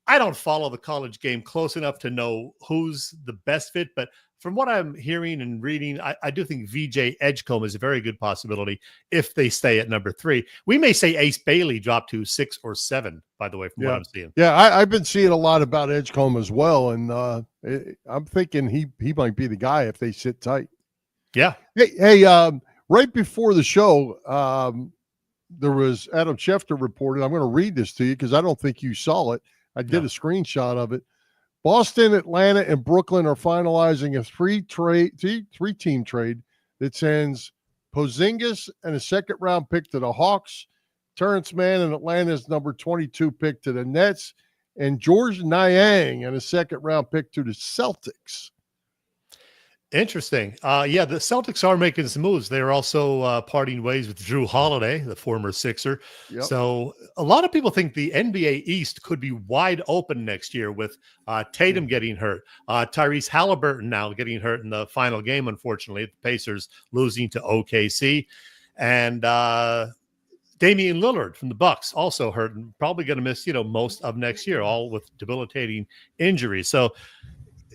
B: I don't follow the college game close enough to know who's the best fit, but from what I'm hearing and reading, I do think VJ Edgecombe is a very good possibility if they stay at number 3. We may say Ace Bailey dropped to 6 or 7, by the way, from what I'm seeing.
D: Yeah, I've been seeing a lot about Edgecombe as well, and I'm thinking he might be the guy if they sit tight.
B: Yeah.
D: Hey, right before the show, there was Adam Schefter reported. I'm going to read this to you because I don't think you saw it. I did a screenshot of it. Boston, Atlanta, and Brooklyn are finalizing a three-team trade that sends Porzingis and a second-round pick to the Hawks, Terrence Mann and Atlanta's number 22 pick to the Nets, and George Niang and a second-round pick to the Celtics.
B: Interesting. Yeah, the Celtics are making some moves. They're also parting ways with Drew Holiday, the former Sixer.
D: Yep.
B: So a lot of people think the NBA East could be wide open next year with Tatum getting hurt, Tyrese Halliburton now getting hurt in the final game, unfortunately, the Pacers losing to OKC, and Damian Lillard from the Bucks also hurt and probably going to miss, most of next year, all with debilitating injuries. So,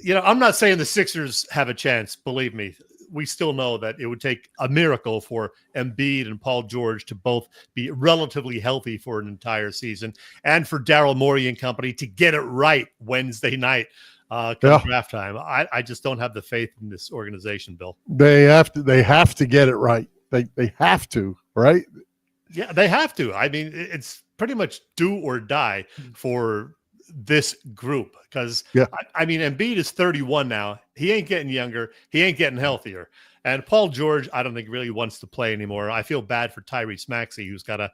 B: I'm not saying the Sixers have a chance. Believe me, we still know that it would take a miracle for Embiid and Paul George to both be relatively healthy for an entire season, and for Daryl Morey and company to get it right Wednesday night come draft time. I just don't have the faith in this organization, Bill.
D: They have to get it right. They have to, right?
B: Yeah, they have to. I mean, it's pretty much do or die for this group because I mean, Embiid is 31 now. He ain't getting younger. He ain't getting healthier. And Paul George, I don't think really wants to play anymore. I feel bad for Tyrese Maxey, who's got to,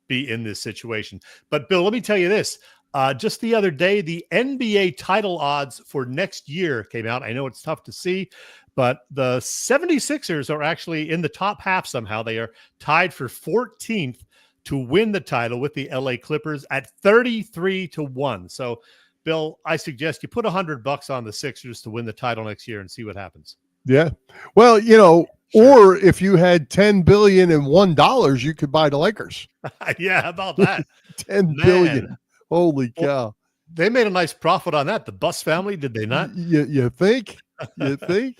B: be in this situation. But Bill, let me tell you this. Just the other day, the NBA title odds for next year came out. I know it's tough to see, but the 76ers are actually in the top half somehow. They are tied for 14th to win the title with the LA Clippers at 33-1. So, Bill, I suggest you put $100 on the Sixers to win the title next year and see what happens.
D: Yeah. Well, sure. Or if you had $10 billion and $1, you could buy the Lakers.
B: Yeah, how about that?
D: $10 billion. Holy cow. Well,
B: they made a nice profit on that. The Buss family, did they not?
D: You think? You think?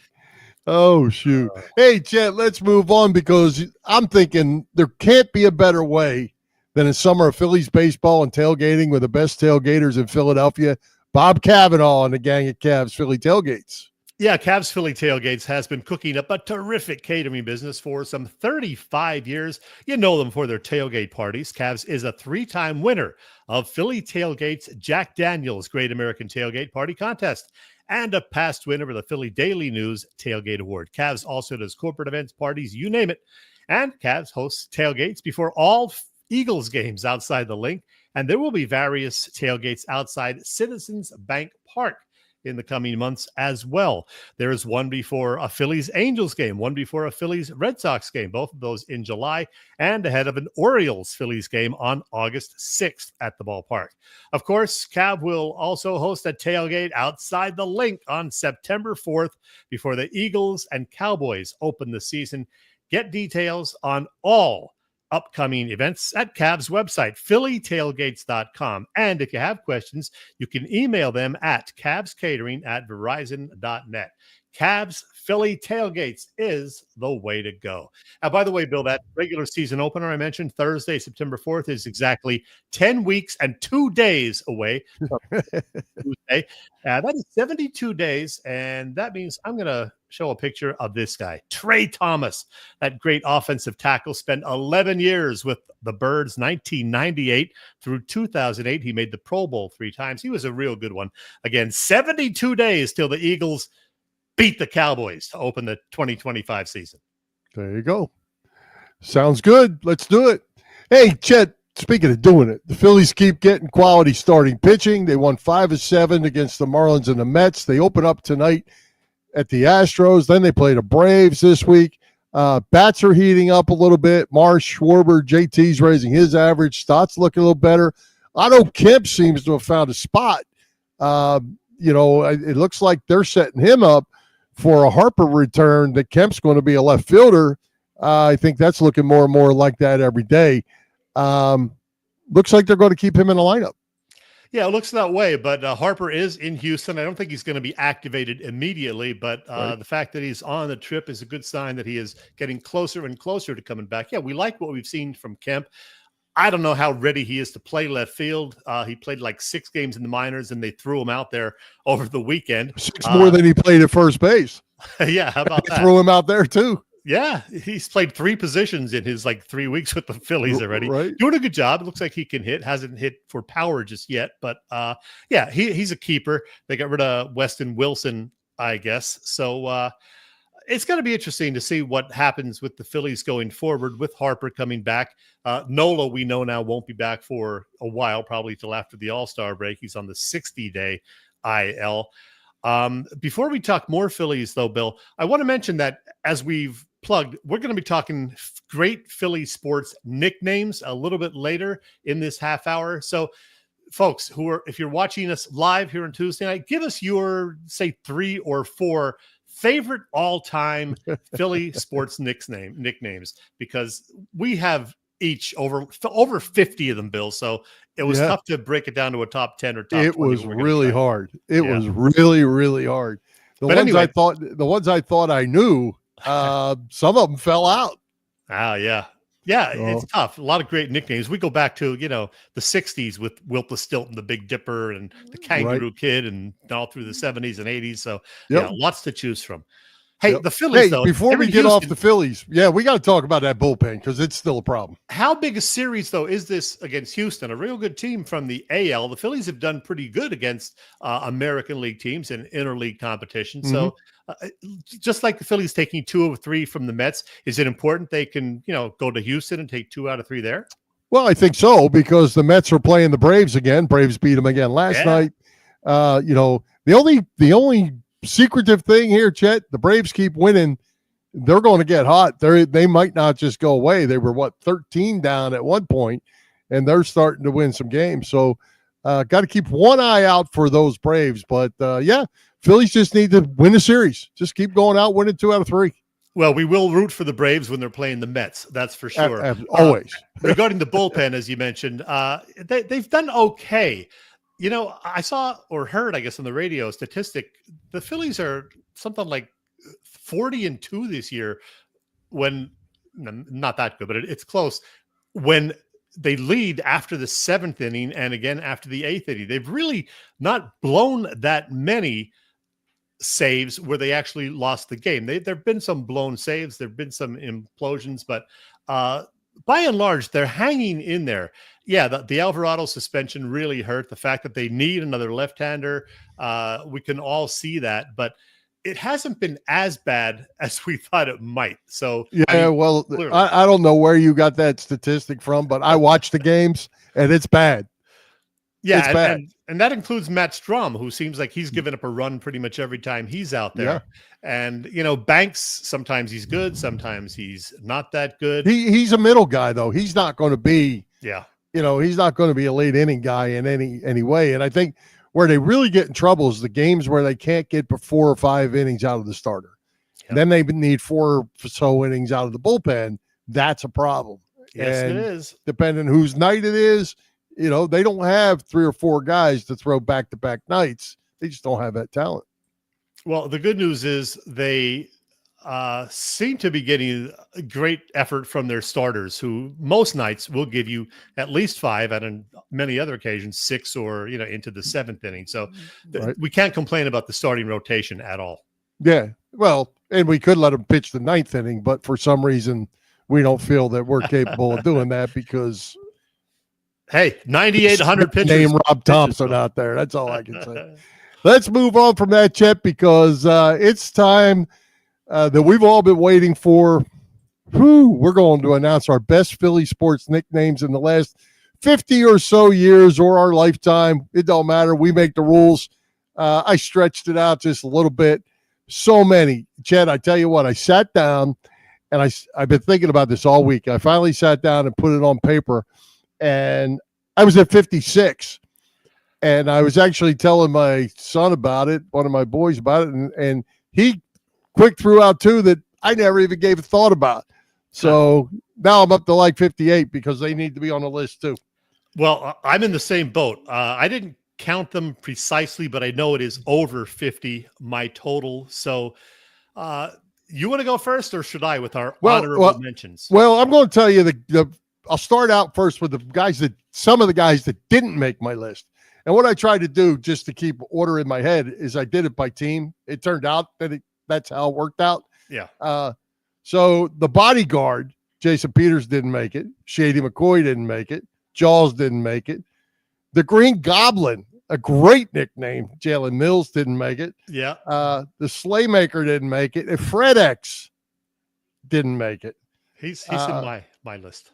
D: Oh, shoot. Hey, Chet, let's move on because I'm thinking there can't be a better way than a summer of Phillies baseball and tailgating with the best tailgaters in Philadelphia. Bob Cavanaugh and the gang at Cavs Philly Tailgates.
B: Yeah, Cavs Philly Tailgates has been cooking up a terrific catering business for some 35 years. You know them for their tailgate parties. Cavs is a 3-time winner of Philly Tailgates Jack Daniels Great American Tailgate Party Contest and a past winner of the Philly Daily News Tailgate Award. Cavs also does corporate events, parties, you name it. And Cavs hosts tailgates before all Eagles games outside the link. And there will be various tailgates outside Citizens Bank Park in the coming months as well. There is one before a Phillies Angels game, one before a Phillies Red Sox game, both of those in July, and ahead of an Orioles Phillies game on August 6th at the ballpark. Of course, Cav will also host a tailgate outside the link on September 4th before the Eagles and Cowboys open the season. Get details on all upcoming events at Cavs website, phillytailgates.com. And if you have questions, you can email them at cavscatering@verizon.net. Cavs Philly Tailgates is the way to go. By the way, Bill, that regular season opener I mentioned, Thursday, September 4th, is exactly 10 weeks and 2 days away. Tuesday. That is 72 days, and that means I'm going to show a picture of this guy, Trey Thomas, that great offensive tackle, spent 11 years with the Birds, 1998 through 2008. He made the Pro Bowl 3 times. He was a real good one. Again, 72 days till the Eagles beat the Cowboys to open the 2025 season.
D: There you go. Sounds good. Let's do it. Hey, Chet, speaking of doing it, the Phillies keep getting quality starting pitching. They won 5 of 7 against the Marlins and the Mets. They open up tonight at the Astros. Then they play the Braves this week. Bats are heating up a little bit. Marsh, Schwarber, JT's raising his average. Stott's looking a little better. Otto Kemp seems to have found a spot. It looks like they're setting him up for a Harper return, that Kemp's going to be a left fielder. I think that's looking more and more like that every day. Looks like they're going to keep him in the lineup.
B: Yeah, it looks that way, but Harper is in Houston. I don't think he's going to be activated immediately, but the fact that he's on the trip is a good sign that he is getting closer and closer to coming back. Yeah, we like what we've seen from Kemp. I don't know how ready he is to play left field. He played like 6 games in the minors, and they threw him out there over the weekend.
D: 6 more than he played at first base.
B: Yeah, how about that?
D: Threw him out there too.
B: Yeah, he's played 3 positions in his 3 weeks with the Phillies already.
D: Right.
B: Doing a good job. It looks like he can hit. Hasn't hit for power just yet, but he's a keeper. They got rid of Weston Wilson, I guess. So it's going to be interesting to see what happens with the Phillies going forward with Harper coming back. Nola, we know now, won't be back for a while, probably till after the All-Star break. He's on the 60-day IL. Before we talk more Phillies, though, Bill, I want to mention that as we've plugged, we're going to be talking great Philly sports nicknames a little bit later in this half hour. So, folks, if you're watching us live here on Tuesday night, give us your, say, 3 or 4 favorite all-time Philly sports nicknames, because we have each over 50 of them, Bill. So it was tough to break it down to a top 10 or top 20.
D: It was really hard. It was really, really hard. The ones I thought I knew, some of them fell out.
B: Oh, yeah. Yeah, it's tough. A lot of great nicknames. We go back to, the 60s with Wilt the Stilt and the Big Dipper and the Kangaroo Kid, and all through the 70s and 80s. So, lots to choose from. Hey, the Phillies, though.
D: Before we get off the Phillies, we got to talk about that bullpen because it's still a problem.
B: How big a series, though, is this against Houston? A real good team from the AL. The Phillies have done pretty good against American League teams in interleague competition. Mm-hmm. So, just like the Phillies taking 2 of 3 from the Mets, is it important they can, go to Houston and take 2 out of 3 there?
D: Well, I think so, because the Mets are playing the Braves again. Braves beat them again last night. The only secretive thing here, Chet, the Braves keep winning. They're going to get hot. They might not just go away. They were 13 down at one point, and they're starting to win some games. So got to keep one eye out for those Braves. But Phillies just need to win a series. Just keep going out, winning 2 out of 3.
B: Well, we will root for the Braves when they're playing the Mets. That's for sure.
D: Always.
B: Regarding the bullpen, as you mentioned, they've done okay. I saw or heard, I guess, on the radio statistic, the Phillies are something like 40-2 this year, when not that good, but it's close, when they lead after the 7th inning and again after the 8th inning. They've really not blown that many saves where they actually lost the game. There've been some blown saves, there've been some implosions, but by and large, they're hanging in there. Yeah, the Alvarado suspension really hurt. The fact that they need another left-hander, we can all see that, but it hasn't been as bad as we thought it might. So
D: yeah, I mean, well, I don't know where you got that statistic from, but I watch the games and it's bad.
B: Yeah,
D: it's bad.
B: And that includes Matt Strom, who seems like he's given up a run pretty much every time he's out there.
D: Yeah.
B: And, Banks, sometimes he's good, sometimes he's not that good.
D: He's a middle guy, though. He's not going to be,
B: yeah,
D: he's not going to be a late inning guy in any way. And I think where they really get in trouble is the games where they can't get 4 or 5 innings out of the starter.
B: Yep.
D: Then they need 4 or so innings out of the bullpen. That's a problem.
B: Yes,
D: and
B: it is.
D: Depending whose night it is, they don't have 3 or 4 guys to throw back-to-back nights. They just don't have that talent.
B: Well, the good news is they seem to be getting a great effort from their starters, who most nights will give you at least 5, and on many other occasions 6 or into the 7th inning. So
D: right.
B: We can't complain about the starting rotation at all.
D: Yeah, well, and we could let them pitch the 9th inning, but for some reason we don't feel that we're capable of doing that because.
B: Hey, 9,800 pitchers.
D: Name Rob Thompson out there. That's all I can say. Let's move on from that, Chet, because it's time that we've all been waiting for. We're going to announce our best Philly sports nicknames in the last 50 or so years or our lifetime. It don't matter. We make the rules. I stretched it out just a little bit. So many. Chet, I tell you what, I sat down, and I've been thinking about this all week. I finally sat down and put it on paper, and I was at 56. And I was actually telling my son about it, one of my boys about it, and he quick threw out 2 that I never even gave a thought about. So now I'm up to like 58 because they need to be on the list too.
B: Well, I'm in the same boat. I didn't count them precisely, but I know it is over 50, my total. So you want to go first, or should I with our honorable mentions?
D: Well, I'm going to tell you I'll start out first with some of the guys that didn't make my list. And what I tried to do just to keep order in my head is I did it by team. It turned out that that's how it worked out.
B: Yeah.
D: So the bodyguard, Jason Peters, didn't make it. Shady McCoy didn't make it. Jaws didn't make it. The Green Goblin, a great nickname, Jalen Mills, didn't make it.
B: Yeah.
D: The Slaymaker didn't make it. And Fred X didn't make it.
B: He's in my list.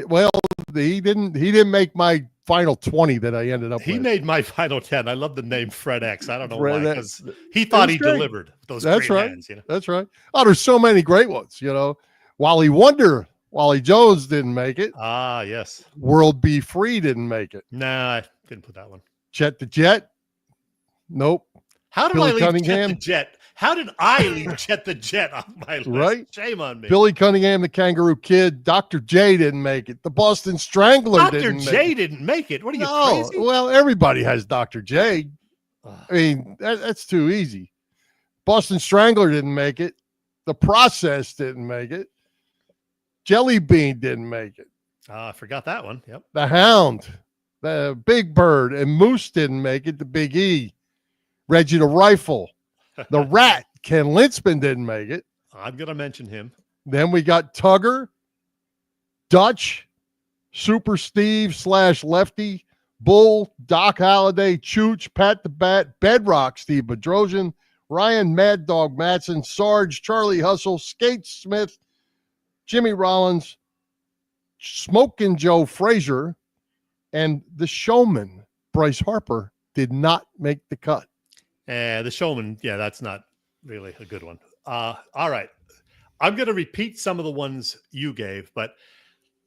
D: Well, he didn't make my final 20 that I ended up with.
B: He made my final 10. I love the name Fred X. I don't know
D: Fred
B: why, because he thought he delivered those
D: That's
B: great
D: right.
B: hands.
D: That's right. Oh, there's so many great ones, Wally Jones didn't make it.
B: Ah, yes.
D: World Be Free didn't make it.
B: Nah, I didn't put that one.
D: Chet the Jet. Nope.
B: How did
D: Billy
B: I leave
D: Cunningham?
B: Chet the Jet? How did I leave Chet the Jet off my list?
D: Right?
B: Shame on me.
D: Billy Cunningham, the Kangaroo Kid. Dr. J didn't make it. The Boston Strangler didn't make it.
B: Dr. J didn't make it. What are you, crazy?
D: Well, everybody has Dr. J. I mean, that's too easy. Boston Strangler didn't make it. The Process didn't make it. Jelly Bean didn't make it.
B: I forgot that one. Yep.
D: The Hound, the Big Bird, and Moose didn't make it. The Big E. Reggie the Rifle. The Rat, Ken Linsman didn't make it.
B: I'm going to mention him.
D: Then we got Tugger, Dutch, Super Steve / Lefty, Bull, Doc Holliday, Chooch, Pat the Bat, Bedrock, Steve Bedrosian, Ryan Mad Dog Matson, Sarge, Charlie Hustle, Skate Smith, Jimmy Rollins, Smokin' Joe Frazier, and the Showman, Bryce Harper, did not make the cut.
B: The Showman, yeah, that's not really a good one. All right. I'm going to repeat some of the ones you gave, but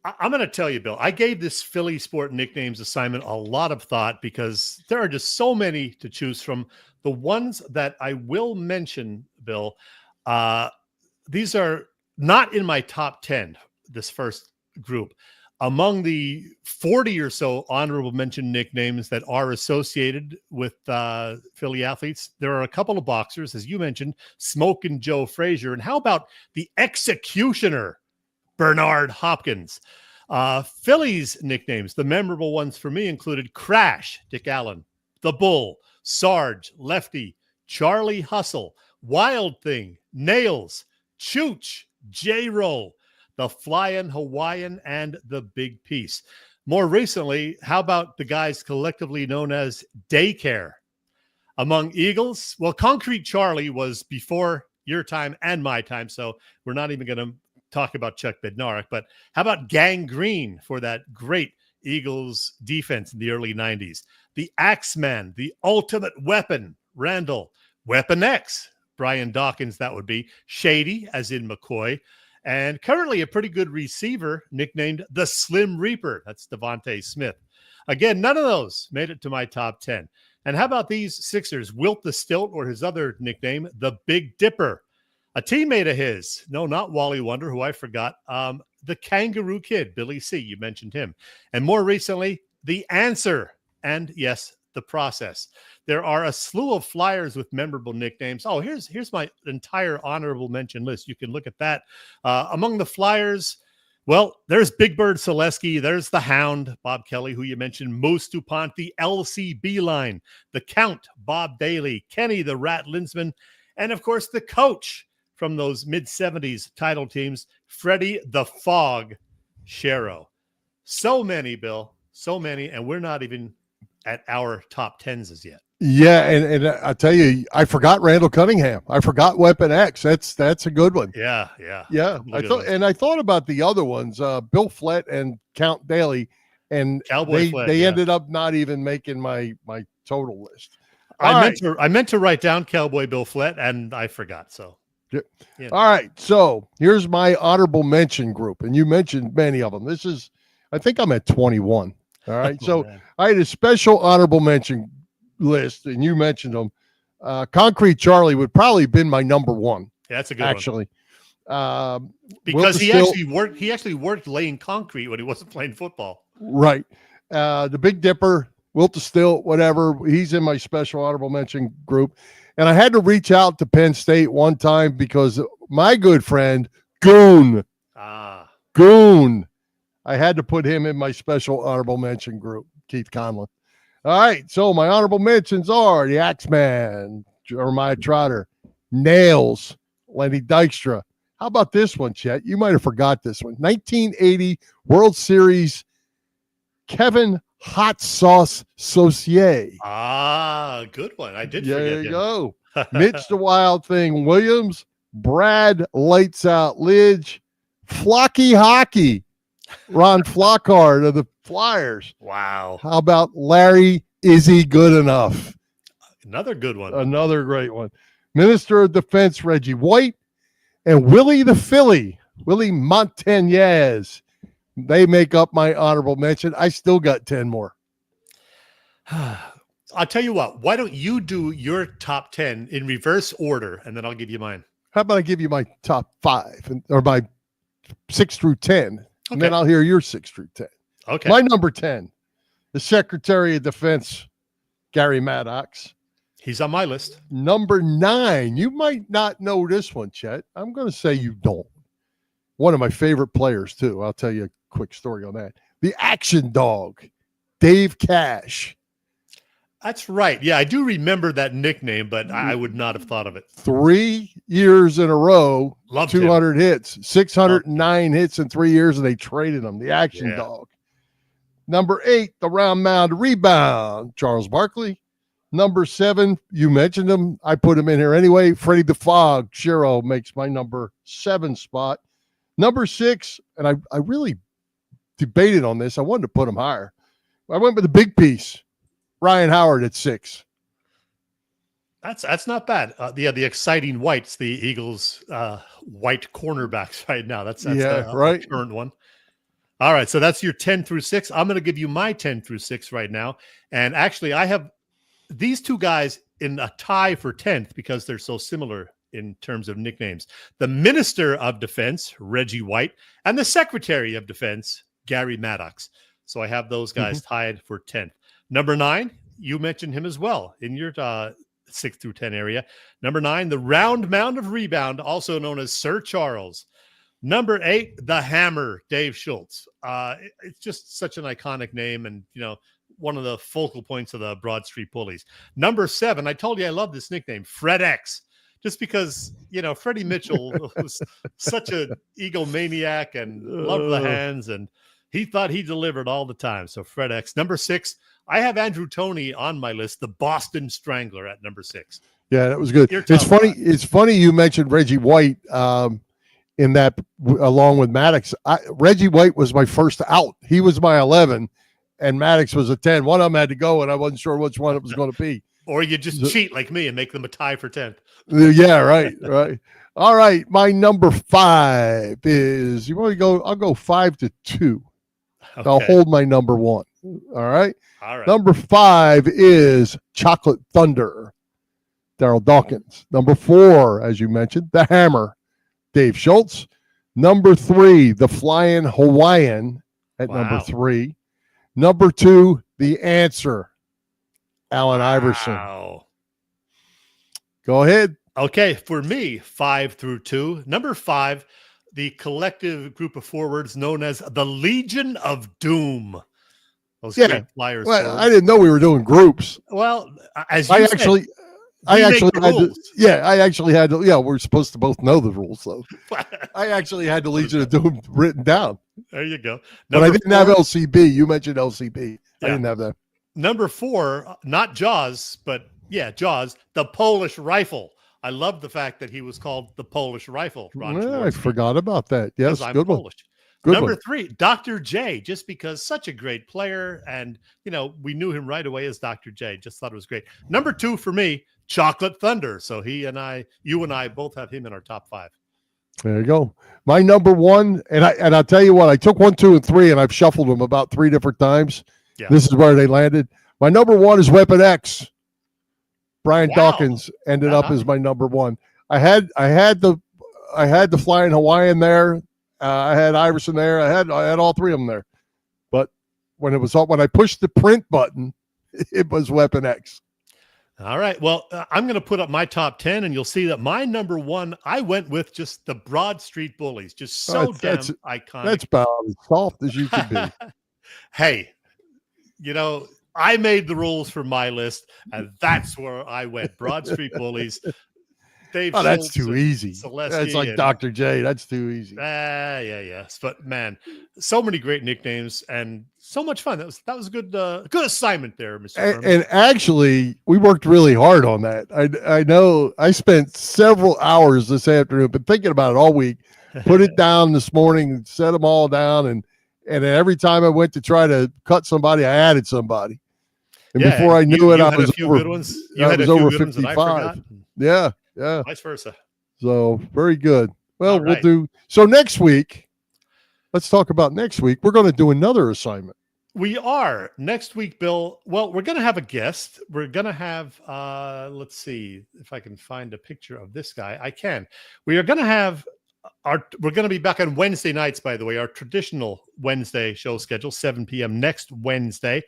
B: I'm going to tell you, Bill, I gave this Philly Sport Nicknames assignment a lot of thought because there are just so many to choose from. The ones that I will mention, Bill, these are not in my top 10, this first group. Among the 40 or so honorable mention nicknames that are associated with Philly athletes, there are a couple of boxers, as you mentioned, Smokin' Joe Frazier. And how about the Executioner, Bernard Hopkins? Phillies nicknames, the memorable ones for me included Crash, Dick Allen, The Bull, Sarge, Lefty, Charlie Hustle, Wild Thing, Nails, Chooch, J-Roll, the Flying Hawaiian, and the Big Piece. More recently, how about the guys collectively known as Daycare? Among Eagles, well, Concrete Charlie was before your time and my time, so we're not even going to talk about Chuck Bednarik, but how about Gangrene for that great Eagles defense in the early 90s? The Axeman, the Ultimate Weapon, Randall, Weapon X, Brian Dawkins, that would be, Shady, as in McCoy, and currently a pretty good receiver nicknamed the Slim Reaper. That's Devontae Smith. Again, none of those made it to my top 10. And how about these Sixers? Wilt the Stilt, or his other nickname, the Big Dipper. A teammate of his, no, not Wally Wonder, who I forgot, the Kangaroo Kid, Billy C., you mentioned him. And more recently, the Answer, and yes, the Process. There are a slew of Flyers with memorable nicknames. Oh, here's my entire honorable mention list. You can look at that. Among the Flyers, well, there's Big Bird Selesky, there's the Hound, Bob Kelly, who you mentioned, Moose DuPont, the LC Beeline, the Count, Bob Daly, Kenny the Rat Linsman, and of course the coach from those mid-70s title teams, Freddie the Fog Shero. So many, Bill, so many, and we're not even at our top 10s as yet.
D: Yeah, and I tell you, I forgot Randall Cunningham. I forgot Weapon X. That's a good one.
B: Yeah.
D: I thought about the other ones, Bill Flett and Count Daly, and they ended up not even making my total list.
B: I meant to write down Cowboy Bill Flett, and I forgot. So.
D: Yeah. All right, so here's my honorable mention group, and you mentioned many of them. I think I'm at 21. All right, so I had a special honorable mention list, and you mentioned them. Concrete Charlie would probably have been my number one.
B: Yeah, that's a good
D: actually.
B: One. Because he actually worked laying concrete when he wasn't playing football.
D: Right. The Big Dipper, Wilt the Stilt, whatever. He's in my special honorable mention group. And I had to reach out to Penn State one time because my good friend, Goon, I had to put him in my special honorable mention group, Keith Conlon. All right, so my honorable mentions are the Axeman, Jeremiah Trotter, Nails, Lenny Dykstra. How about this one, Chet? You might have forgot this one. 1980 World Series, Kevin Hot Sauce Saucier.
B: Good one. I did
D: forget him.
B: There you
D: go. Mitch the Wild Thing Williams, Brad Lights Out Lidge, Flocky Hockey, Ron Flockhart of the Flyers.
B: Wow.
D: How about Larry Is He Good Enough?
B: Another good one.
D: Another great one. Minister of Defense Reggie White and Willie the Philly, Willie Montañez. They make up my honorable mention. I still got 10 more.
B: I'll tell you what. Why don't you do your top 10 in reverse order, and then I'll give you mine.
D: How about I give you my top 5 or my 6 through 10, and then I'll hear your 6 through 10.
B: Okay.
D: My number 10, the Secretary of Defense, Gary Maddox.
B: He's on my list.
D: Number 9, you might not know this one, Chet. I'm going to say you don't. One of my favorite players, too. I'll tell you a quick story on that. The Action Dog, Dave Cash.
B: That's right. Yeah, I do remember that nickname, but I would not have thought of it.
D: 3 years in a row,
B: Loved
D: 200 hits, 609 hits in 3 years, and they traded him. The Action Dog. Number 8, the round mound rebound, Charles Barkley. Number 7, you mentioned him. I put him in here anyway. Freddie the Fog, Shero makes my number 7 spot. Number 6, and I really debated on this. I wanted to put him higher. I went with the big piece, Ryan Howard at 6.
B: That's not bad. The exciting whites, the Eagles white cornerbacks right now. That's
D: right.
B: The current one. All right, so that's your 10 through 6. I'm going to give you my 10 through 6 right now. And actually, I have these two guys in a tie for 10th because they're so similar in terms of nicknames. The Minister of Defense, Reggie White, and the Secretary of Defense, Gary Maddox. So I have those guys tied for 10th. Number 9, you mentioned him as well in your 6 through 10 area. Number 9, the round mound of rebound, also known as Sir Charles, Number 8, the Hammer, Dave Schultz. It's just such an iconic name, and one of the focal points of the Broad Street Bullies. Number 7, I told you I love this nickname, Fred X, just because Freddie Mitchell was such an egomaniac and loved the hands, and he thought he delivered all the time. So Fred X. Number 6, I have Andrew Toney on my list, the Boston Strangler at number 6.
D: Yeah, that was good. It's funny. It's funny you mentioned Reggie White. In that, along with Maddox, Reggie White was my first out. He was my 11, and Maddox was a 10. One of them had to go, and I wasn't sure which one it was going to be.
B: Or you just cheat like me and make them a tie for 10th.
D: Yeah, right. All right, my number 5 is, you want to go? I'll go 5-2. Okay. I'll hold my number 1. All right. Number 5 is Chocolate Thunder, Darryl Dawkins. Number 4, as you mentioned, the Hammer, Dave Schultz. Number 3, the Flying Hawaiian at number 3. Number 2, the Answer, Allen Iverson. Go ahead.
B: Okay, for me, 5 through 2. Number 5, the collective group of forwards known as the Legion of Doom. Those great Flyers.
D: Well, I didn't know we were doing groups.
B: Well, as you said,
D: I actually had to. Yeah, we're supposed to both know the rules, though. I actually had the Legion of Doom written down.
B: There you go.
D: But I didn't have LCB. You mentioned LCB. I didn't have that.
B: Number 4, not Jaws, but Jaws, the Polish Rifle. I love the fact that he was called the Polish Rifle.
D: I forgot about that. Yes,
B: I'm
D: good
B: Polish.
D: Good
B: Number
D: one.
B: 3, Dr. J, just because such a great player, and we knew him right away as Dr. J. Just thought it was great. Number 2 for me, Chocolate Thunder. So you and I both have him in our top 5.
D: There you go. My number 1, and I'll tell you what, I took 1, 2, and 3, and I've shuffled them about 3 different times. Yeah. This is where they landed. My number 1 is Weapon X. Brian Dawkins ended up as my number 1. I had the Flying Hawaiian there. I had Iverson there. I had all 3 of them there. But when I pushed the print button, it was Weapon X.
B: All right. Well, I'm going to put up my top 10, and you'll see that my number 1, I went with just the Broad Street Bullies. Just damn iconic.
D: That's about as soft as you can be.
B: Hey, I made the rules for my list, and that's where I went. Broad Street Bullies. Dave Schultz,
D: that's too easy.
B: Celeste,
D: that's like Dr. J. That's too easy.
B: Yes. But man, so many great nicknames and so much fun. That was a good assignment there, Mr.
D: And actually, we worked really hard on that. I know I spent several hours this afternoon, but thinking about it all week. Put it down this morning, set them all down, and every time I went to try to cut somebody, I added somebody. And before I knew it, I was over 55. Yeah.
B: Vice versa.
D: So very good. Well, we'll do. So next week, let's talk about next week. We're going to do another assignment.
B: We are next week, Bill. Well, we're going to have a guest. We're going to have, let's see if I can find a picture of this guy. I can. We are going to have we're going to be back on Wednesday nights, by the way, our traditional Wednesday show schedule, 7 p.m. next Wednesday.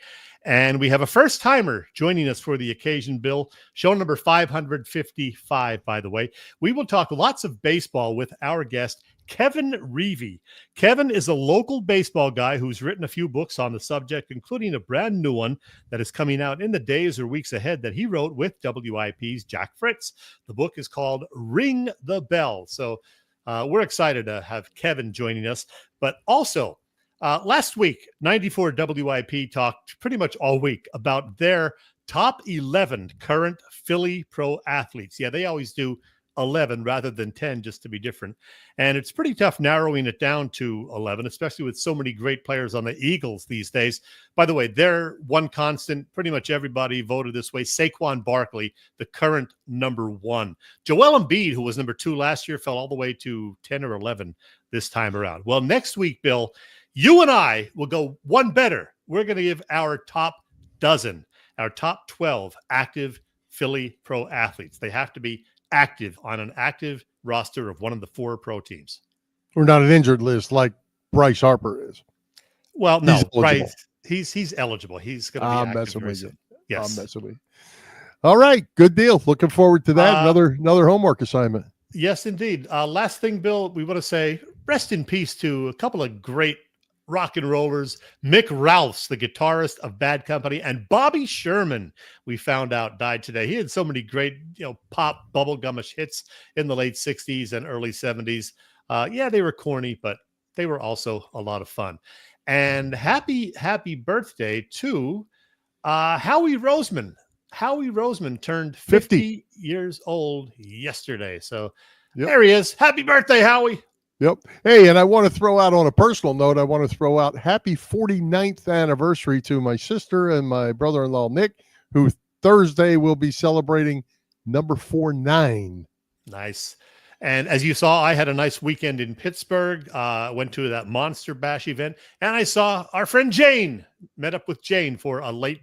B: And we have a first timer joining us for the occasion, Bill. Show number 555, by the way. We will talk lots of baseball with our guest, Kevin Reavy. Kevin is a local baseball guy who's written a few books on the subject, including a brand new one that is coming out in the days or weeks ahead that he wrote with WIP's Jack Fritz. The book is called Ring the Bell. So we're excited to have Kevin joining us. But also, last week, 94 WIP talked pretty much all week about their top 11 current Philly pro athletes. Yeah, they always do 11 rather than 10 just to be different. And it's pretty tough narrowing it down to 11, especially with so many great players on the Eagles these days. By the way, they're one constant. Pretty much everybody voted this way. Saquon Barkley, the current number 1. Joel Embiid, who was number 2 last year, fell all the way to 10 or 11 this time around. Well, next week, Bill, you and I will go one better. We're going to give our top dozen, our top 12 active Philly pro athletes. They have to be active on an active roster of one of the 4 pro teams.
D: We're not an injured list like Bryce Harper is.
B: Well, no, Bryce, he's eligible. He's going to be active.
D: Messing with you.
B: Yes.
D: I'm messing with you. All right, good deal. Looking forward to that. Another homework assignment.
B: Yes, indeed. Last thing, Bill, we want to say rest in peace to a couple of great rock and rollers, Mick Ralphs, the guitarist of Bad Company, and Bobby Sherman, we found out died today. He had so many great, pop bubblegumish hits in the late 60s and early 70s. Yeah, they were corny, but they were also a lot of fun. And happy birthday to Howie Roseman. Howie Roseman turned 50 years old yesterday. So There he is. Happy birthday, Howie.
D: Yep. Hey, and I want to throw out on a personal note, I want to throw out happy 49th anniversary to my sister and my brother-in-law, Nick, who Thursday will be celebrating number 49.
B: Nice. And as you saw, I had a nice weekend in Pittsburgh. Went to that Monster Bash event, and I saw our friend Jane. Met up with Jane for a late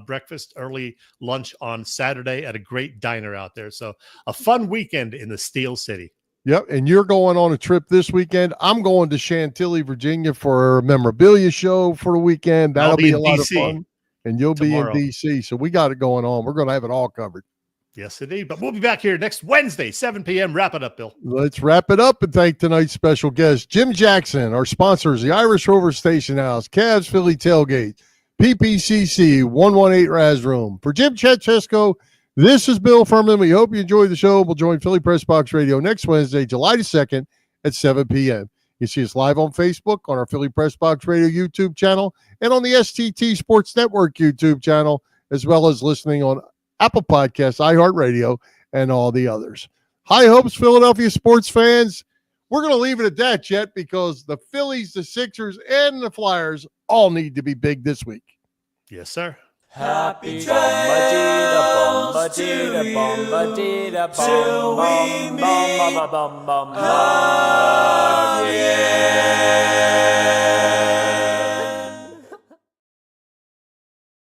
B: breakfast, early lunch on Saturday at a great diner out there. So a fun weekend in the Steel City.
D: Yep, and you're going on a trip this weekend. I'm going to Chantilly, Virginia for a memorabilia show for the weekend. That'll be a lot of fun. And you'll
B: tomorrow.
D: Be in D.C., so we got it going on. We're going to have it all covered.
B: Yes, indeed. But we'll be back here next Wednesday, 7 p.m. Wrap it up, Bill.
D: Let's wrap it up and thank tonight's special guest, Jim Jackson, our sponsors, the Irish Rover Station House, Cavs Philly Tailgate, PPCC 118 Raz Room. For Jim Chet, this is Bill Furman. We hope you enjoyed the show. We'll join Philly Pressbox Radio next Wednesday, July 2nd at 7 p.m. You see us live on Facebook, on our Philly Pressbox Radio YouTube channel, and on the STT Sports Network YouTube channel, as well as listening on Apple Podcasts, iHeartRadio, and all the others. High hopes, Philadelphia sports fans. We're going to leave it at that, Jet, because the Phillies, the Sixers, and the Flyers all need to be big this week.
B: Yes, sir.
G: Happy trails to you till we meet again.